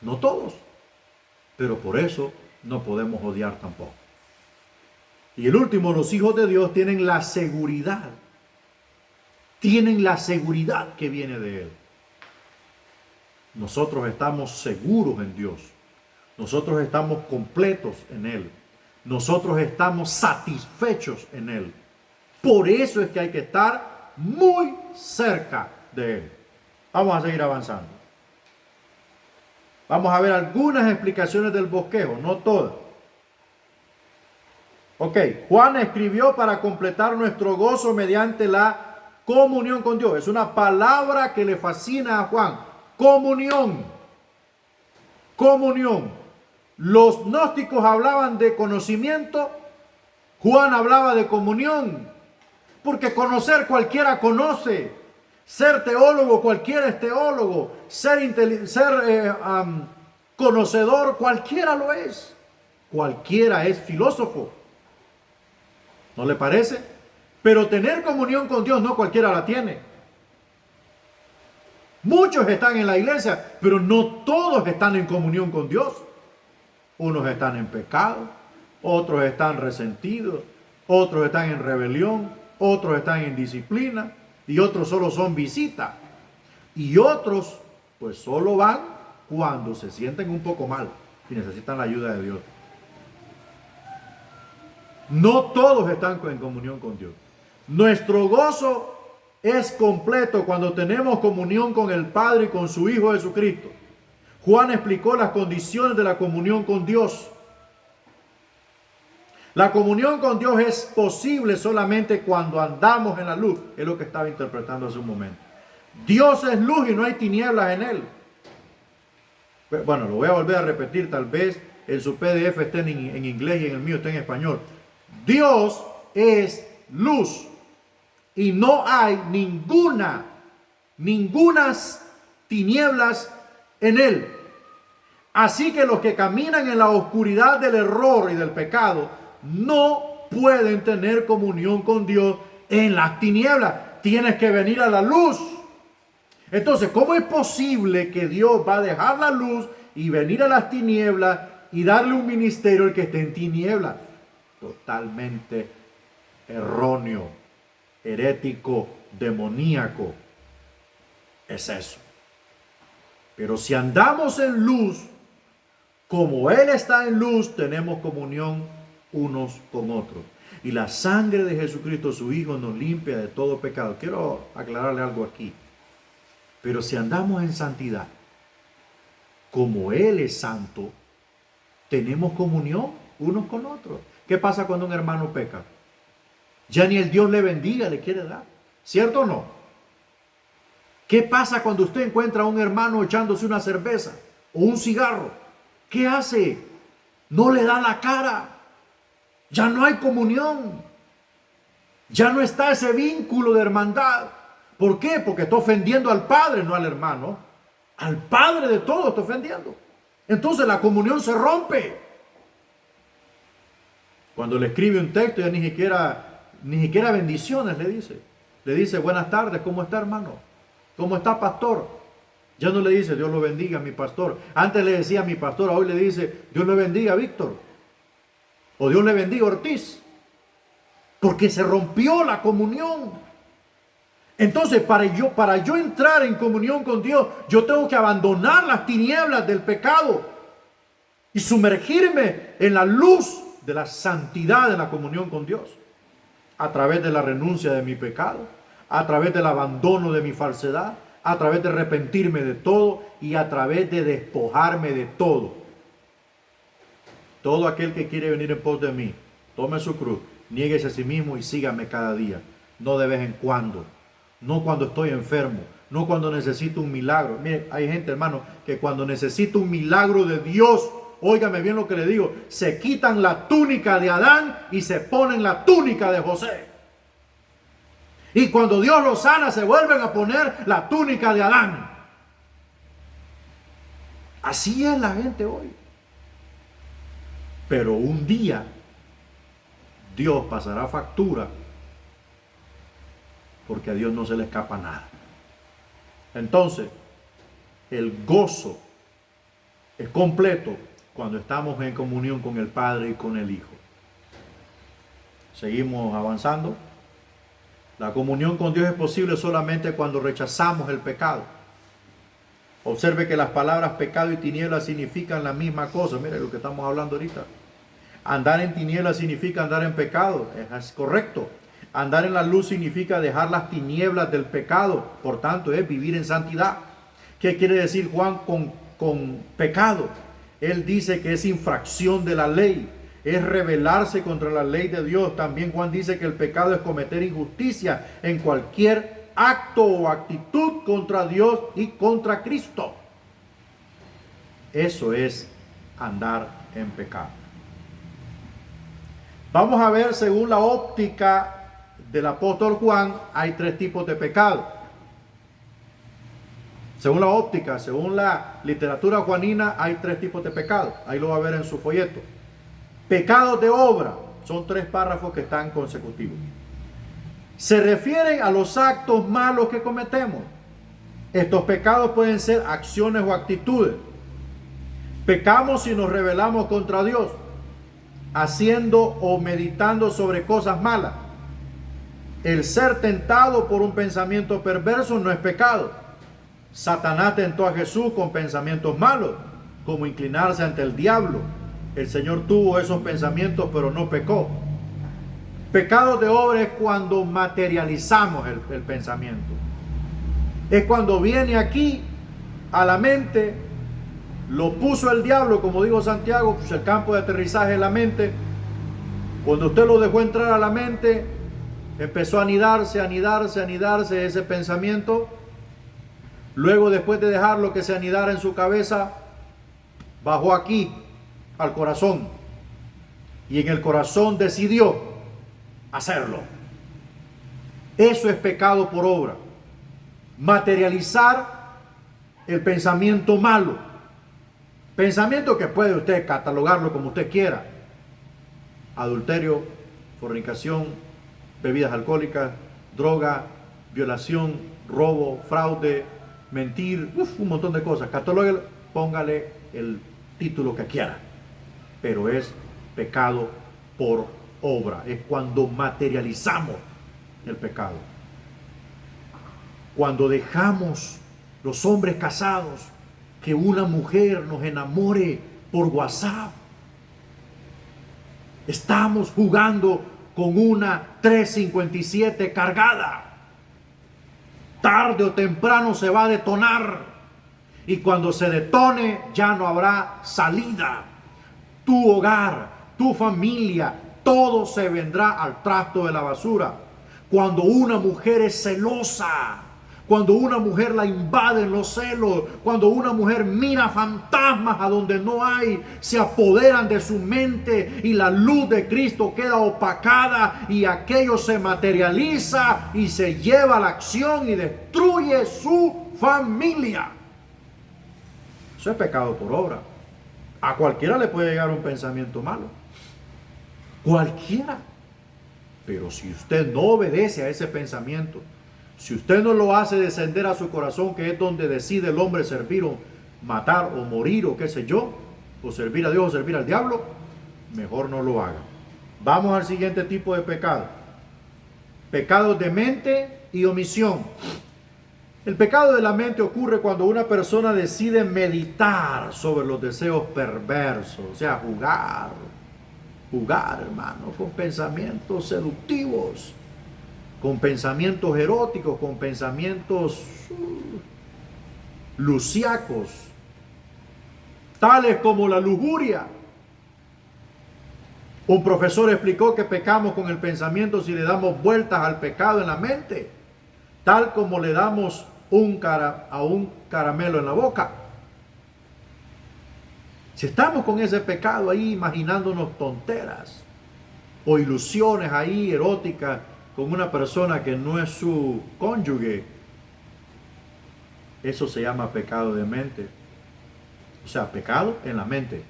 No todos. Pero por eso no podemos odiar tampoco. Y el último, los hijos de Dios tienen la seguridad. Tienen la seguridad que viene de Él. Nosotros estamos seguros en Dios. Nosotros estamos completos en Él. Nosotros estamos satisfechos en Él. Por eso es que hay que estar muy cerca de Él. Vamos a seguir avanzando. Vamos a ver algunas explicaciones del bosquejo, no todas. Ok, Juan escribió para completar nuestro gozo mediante la comunión con Dios. Es una palabra que le fascina a Juan. comunión. Comunión. Los gnósticos hablaban de conocimiento, Juan hablaba de comunión, porque conocer cualquiera conoce, ser teólogo cualquiera es teólogo, ser conocedor cualquiera lo es, cualquiera es filósofo, ¿no le parece? Pero tener comunión con Dios no cualquiera la tiene. Muchos están en la iglesia, pero no todos están en comunión con Dios. Unos están en pecado, otros están resentidos, otros están en rebelión, otros están en disciplina y otros solo son visita. Y otros pues solo van cuando se sienten un poco mal y necesitan la ayuda de Dios. No todos están en comunión con Dios. Nuestro gozo es completo cuando tenemos comunión con el Padre y con su Hijo Jesucristo. Juan explicó las condiciones de la comunión con Dios. La comunión con Dios es posible solamente cuando andamos en la luz. Es lo que estaba interpretando hace un momento. Dios es luz y no hay tinieblas en él. Bueno, lo voy a volver a repetir. Tal vez en su PDF esté en inglés y en el mío esté en español. Dios es luz y no hay ningunas tinieblas en él. Así que los que caminan en la oscuridad del error y del pecado no pueden tener comunión con Dios en las tinieblas. Tienes que venir a la luz. Entonces, ¿cómo es posible que Dios va a dejar la luz y venir a las tinieblas y darle un ministerio al que esté en tinieblas? Totalmente erróneo, herético, demoníaco. Es eso. Pero si andamos en luz, como Él está en luz, tenemos comunión unos con otros. Y la sangre de Jesucristo, su Hijo, nos limpia de todo pecado. Quiero aclararle algo aquí. Pero si andamos en santidad, como Él es santo, tenemos comunión unos con otros. ¿Qué pasa cuando un hermano peca? Ya ni el Dios le bendiga le quiere dar. ¿Cierto o no? ¿Qué pasa cuando usted encuentra a un hermano echándose una cerveza o un cigarro? ¿Qué hace? No le da la cara. Ya no hay comunión. Ya no está ese vínculo de hermandad. ¿Por qué? Porque está ofendiendo al Padre, no al hermano. Al Padre de todo está ofendiendo. Entonces la comunión se rompe. Cuando le escribe un texto ya ni siquiera bendiciones le dice. Le dice buenas tardes, ¿cómo está hermano? ¿Cómo está pastor? Ya no le dice Dios lo bendiga mi pastor. Antes le decía mi pastor, hoy le dice Dios le bendiga Víctor. O Dios le bendiga Ortiz. Porque se rompió la comunión. Entonces para yo entrar en comunión con Dios, yo tengo que abandonar las tinieblas del pecado y sumergirme en la luz de la santidad de la comunión con Dios. A través de la renuncia de mi pecado, a través del abandono de mi falsedad, a través de arrepentirme de todo y a través de despojarme de todo. Todo aquel que quiere venir en pos de mí, tome su cruz, niéguese a sí mismo y sígame cada día. No de vez en cuando, no cuando estoy enfermo, no cuando necesito un milagro. Mire, hay gente, hermano, que cuando necesita un milagro de Dios, óigame bien lo que le digo, se quitan la túnica de Adán y se ponen la túnica de José. Y cuando Dios los sana, se vuelven a poner la túnica de Adán. Así es la gente hoy. Pero un día Dios pasará factura, porque a Dios no se le escapa nada. Entonces, el gozo es completo cuando estamos en comunión con el Padre y con el Hijo. Seguimos avanzando. La comunión con Dios es posible solamente cuando rechazamos el pecado. Observe que las palabras pecado y tinieblas significan la misma cosa. Mire lo que estamos hablando ahorita. Andar en tinieblas significa andar en pecado. Es correcto. Andar en la luz significa dejar las tinieblas del pecado. Por tanto, es vivir en santidad. ¿Qué quiere decir Juan con pecado? Él dice que es infracción de la ley. Es rebelarse contra la ley de Dios. También Juan dice que el pecado es cometer injusticia en cualquier acto o actitud contra Dios y contra Cristo. Eso es andar en pecado. Vamos a ver, según la óptica del apóstol Juan, hay tres tipos de pecado. Según la óptica, según la literatura juanina, hay tres tipos de pecado. Ahí lo va a ver en su folleto. Pecados de obra, son 3 párrafos que están consecutivos. Se refieren a los actos malos que cometemos. Estos pecados pueden ser acciones o actitudes. Pecamos si nos rebelamos contra Dios, haciendo o meditando sobre cosas malas. El ser tentado por un pensamiento perverso no es pecado. Satanás tentó a Jesús con pensamientos malos, como inclinarse ante el diablo. El Señor tuvo esos pensamientos, pero no pecó. Pecado de obra es cuando materializamos el pensamiento. Es cuando viene aquí a la mente, lo puso el diablo, como dijo Santiago, pues el campo de aterrizaje es la mente. Cuando usted lo dejó entrar a la mente, empezó a anidarse ese pensamiento. Luego, después de dejarlo que se anidara en su cabeza, bajó aquí al corazón. Y en el corazón decidió hacerlo. Eso es pecado por obra. Materializar el pensamiento malo. Pensamiento que puede usted catalogarlo como usted quiera. Adulterio, fornicación, bebidas alcohólicas, droga, violación, robo, fraude, mentir, un montón de cosas. Catalóguelo, póngale el título que quiera. Pero es pecado por obra. Es cuando materializamos el pecado. Cuando dejamos los hombres casados que una mujer nos enamore por WhatsApp. Estamos jugando con una 357 cargada. Tarde o temprano se va a detonar. Y cuando se detone ya no habrá salida. Tu hogar, tu familia, todo se vendrá al trasto de la basura. Cuando una mujer es celosa, cuando una mujer la invaden los celos, cuando una mujer mira fantasmas a donde no hay, se apoderan de su mente y la luz de Cristo queda opacada y aquello se materializa y se lleva a la acción y destruye su familia. Eso es pecado por obra. A cualquiera le puede llegar un pensamiento malo. Cualquiera. Pero si usted no obedece a ese pensamiento, si usted no lo hace descender a su corazón, que es donde decide el hombre servir o matar o morir o qué sé yo, o servir a Dios o servir al diablo, mejor no lo haga. Vamos al siguiente tipo de pecado. Pecados de mente y omisión. El pecado de la mente ocurre cuando una persona decide meditar sobre los deseos perversos, o sea, jugar, hermano, con pensamientos seductivos, con pensamientos eróticos, con pensamientos luciacos, tales como la lujuria. Un profesor explicó que pecamos con el pensamiento si le damos vueltas al pecado en la mente, tal como le damos a un caramelo en la boca. Si estamos con ese pecado ahí imaginándonos tonteras o ilusiones ahí eróticas con una persona que no es su cónyuge, eso se llama pecado de mente. O sea, pecado en la mente.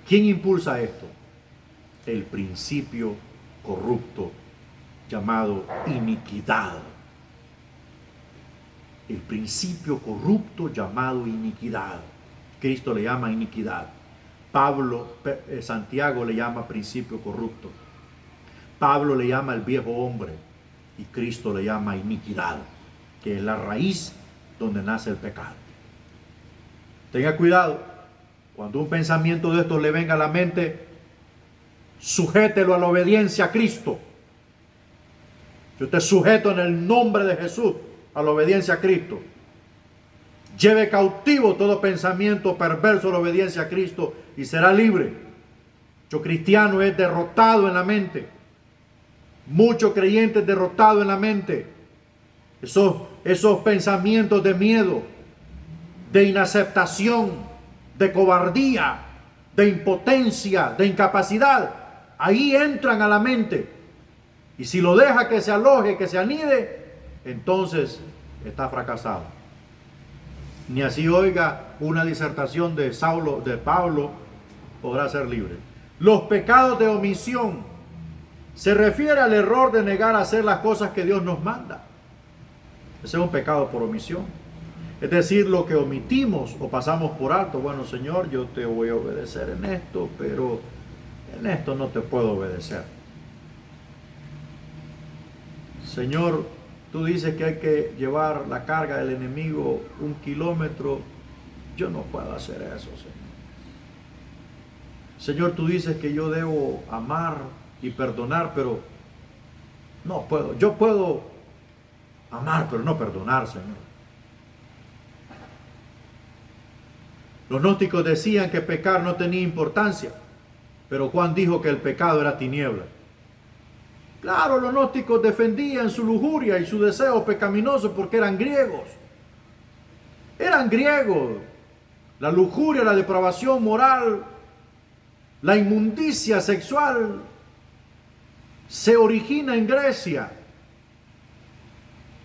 ¿Quién impulsa esto? El principio corrupto llamado iniquidad. El principio corrupto llamado iniquidad. Cristo le llama iniquidad. Santiago le llama principio corrupto. Pablo le llama el viejo hombre y Cristo le llama iniquidad, que es la raíz donde nace el pecado. Tenga cuidado, cuando un pensamiento de estos le venga a la mente, sujételo a la obediencia a Cristo. Yo te sujeto en el nombre de Jesús a la obediencia a Cristo. Lleve cautivo todo pensamiento perverso a la obediencia a Cristo y será libre. Mucho cristiano es derrotado en la mente. Mucho creyente es derrotado en la mente. esos pensamientos de miedo, de inaceptación, de cobardía, de impotencia, de incapacidad, ahí entran a la mente. Y si lo deja que se aloje, que se anide, entonces está fracasado. Ni así oiga una disertación de Pablo, podrá ser libre. Los pecados de omisión se refiere al error de negar hacer las cosas que Dios nos manda. Ese es un pecado por omisión. Es decir, lo que omitimos o pasamos por alto. Bueno, Señor, yo te voy a obedecer en esto, pero en esto no te puedo obedecer. Señor, tú dices que hay que llevar la carga del enemigo 1 kilómetro. Yo no puedo hacer eso, Señor. Señor, tú dices que yo debo amar y perdonar, pero no puedo. Yo puedo amar, pero no perdonar, Señor. Los gnósticos decían que pecar no tenía importancia, pero Juan dijo que el pecado era tiniebla. Claro, los gnósticos defendían su lujuria y su deseo pecaminoso porque eran griegos. Eran griegos. La lujuria, la depravación moral, la inmundicia sexual se origina en Grecia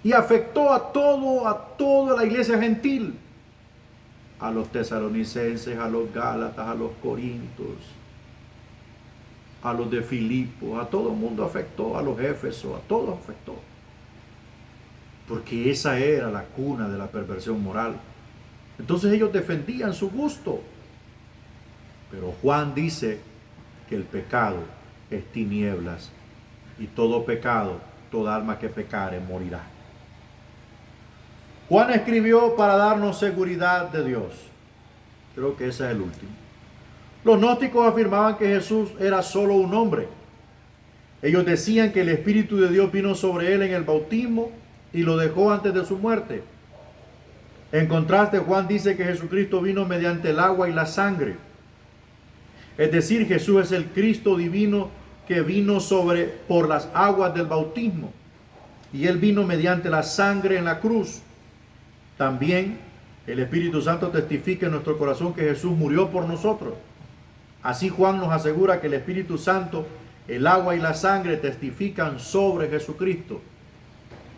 y afectó a toda la iglesia gentil. A los tesalonicenses, a los gálatas, a los corintios, a los de Filipos, a todo el mundo afectó, a los éfesos, a todos afectó. Porque esa era la cuna de la perversión moral. Entonces ellos defendían su gusto. Pero Juan dice que el pecado es tinieblas y todo pecado, toda alma que pecare morirá. Juan escribió para darnos seguridad de Dios. Creo que ese es el último. Los gnósticos afirmaban que Jesús era solo un hombre. Ellos decían que el Espíritu de Dios vino sobre él en el bautismo y lo dejó antes de su muerte. En contraste, Juan dice que Jesucristo vino mediante el agua y la sangre. Es decir, Jesús es el Cristo divino que vino por las aguas del bautismo. Y él vino mediante la sangre en la cruz. También el Espíritu Santo testifica en nuestro corazón que Jesús murió por nosotros. Así Juan nos asegura que el Espíritu Santo, el agua y la sangre testifican sobre Jesucristo.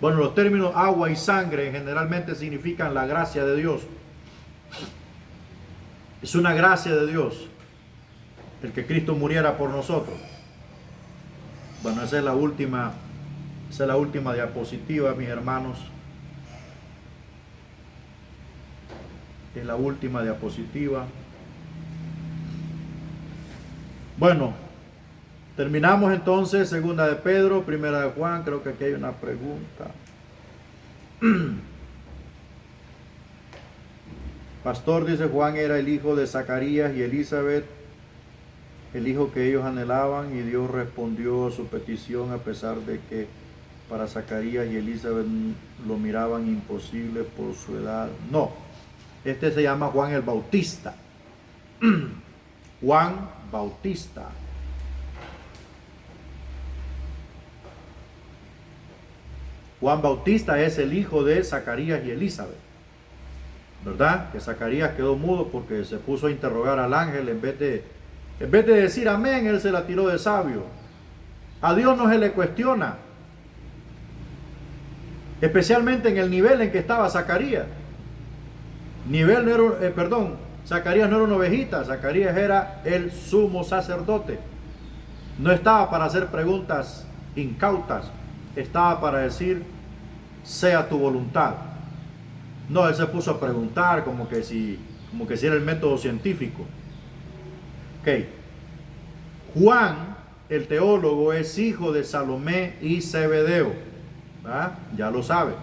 Bueno, los términos agua y sangre generalmente significan la gracia de Dios. Es una gracia de Dios el que Cristo muriera por nosotros. Bueno, esa es la última diapositiva, mis hermanos. Es la última diapositiva. Bueno, terminamos entonces segunda de Pedro, primera de Juan. Creo que aquí hay una pregunta. Pastor, dice, Juan era el hijo de Zacarías y Elizabeth, el hijo que ellos anhelaban, y Dios respondió a su petición a pesar de que para Zacarías y Elizabeth lo miraban imposible por su edad. No. Este se llama Juan el Bautista. Juan Bautista. Juan Bautista es el hijo de Zacarías y Elizabeth. ¿Verdad? Que Zacarías quedó mudo porque se puso a interrogar al ángel en vez de decir amén, él se la tiró de sabio. A Dios no se le cuestiona. Especialmente en el nivel en que estaba Zacarías. Zacarías no era una ovejita, Zacarías era el sumo sacerdote. No estaba para hacer preguntas incautas, estaba para decir, sea tu voluntad. No, él se puso a preguntar como que si era el método científico. Ok. Juan, el teólogo, es hijo de Salomé y Zebedeo. ¿Ah? Ya lo sabe.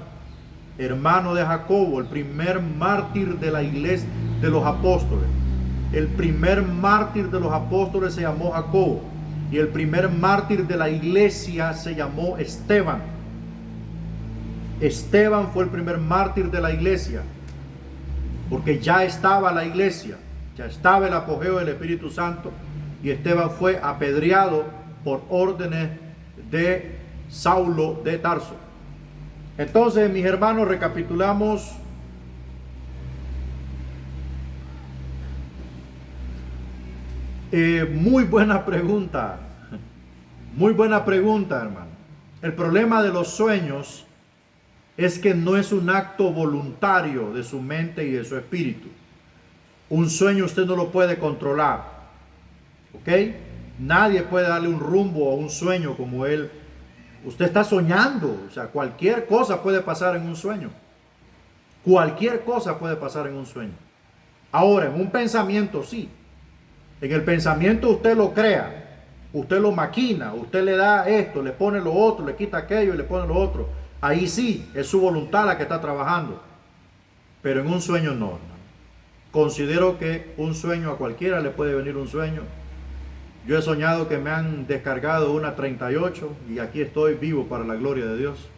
Hermano de Jacobo, el primer mártir de la iglesia de los apóstoles. El primer mártir de los apóstoles se llamó Jacobo. Y el primer mártir de la iglesia se llamó Esteban. Esteban fue el primer mártir de la iglesia. Porque ya estaba la iglesia. Ya estaba el apogeo del Espíritu Santo. Y Esteban fue apedreado por órdenes de Saulo de Tarso. Entonces, mis hermanos, recapitulamos. Muy buena pregunta. Muy buena pregunta, hermano. El problema de los sueños es que no es un acto voluntario de su mente y de su espíritu. Un sueño usted no lo puede controlar. ¿Ok? Nadie puede darle un rumbo a un sueño como él. Usted está soñando. O sea, cualquier cosa puede pasar en un sueño. Cualquier cosa puede pasar en un sueño. Ahora, en un pensamiento sí. En el pensamiento usted lo crea. Usted lo maquina. Usted le da esto, le pone lo otro, le quita aquello y le pone lo otro. Ahí sí, es su voluntad la que está trabajando. Pero en un sueño no, hermano. Considero que un sueño, a cualquiera le puede venir un sueño. Yo he soñado que me han descargado una 38 y aquí estoy vivo para la gloria de Dios,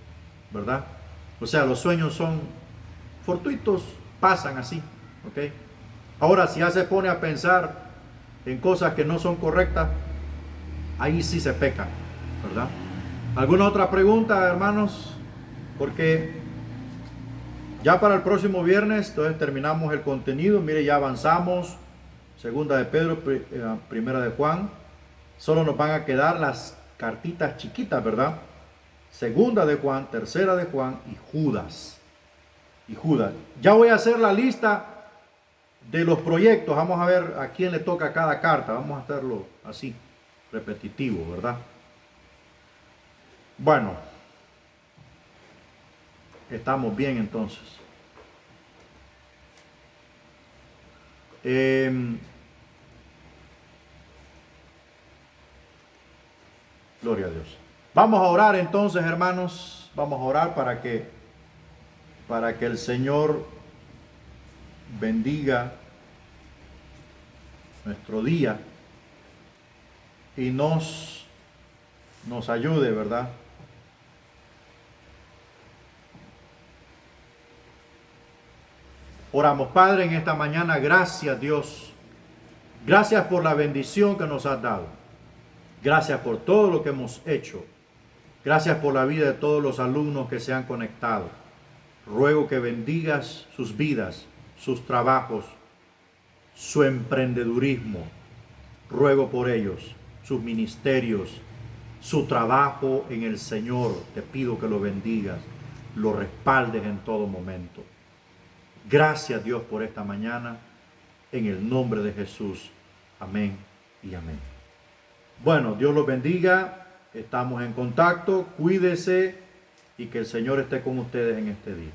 ¿verdad? O sea, los sueños son fortuitos, pasan así, ¿ok? Ahora, si ya se pone a pensar en cosas que no son correctas, ahí sí se peca, ¿verdad? ¿Alguna otra pregunta, hermanos? Porque ya para el próximo viernes, entonces terminamos el contenido. Mire, ya avanzamos. Segunda de Pedro, primera de Juan. Solo nos van a quedar las cartitas chiquitas, ¿verdad? Segunda de Juan, tercera de Juan y Judas. Y Judas. Ya voy a hacer la lista de los proyectos. Vamos a ver a quién le toca cada carta. Vamos a hacerlo así, repetitivo, ¿verdad? Bueno, estamos bien entonces. Gloria a Dios. Vamos a orar entonces, hermanos. Vamos a orar para que el Señor bendiga nuestro día y nos ayude, ¿verdad? Oramos, Padre, en esta mañana. Gracias, Dios. Gracias por la bendición que nos has dado. Gracias por todo lo que hemos hecho. Gracias por la vida de todos los alumnos que se han conectado. Ruego que bendigas sus vidas, sus trabajos, su emprendedurismo. Ruego por ellos, sus ministerios, su trabajo en el Señor. Te pido que lo bendigas, lo respaldes en todo momento. Gracias, Dios, por esta mañana. En el nombre de Jesús. Amén y amén. Bueno, Dios los bendiga. Estamos en contacto. Cuídese y que el Señor esté con ustedes en este día.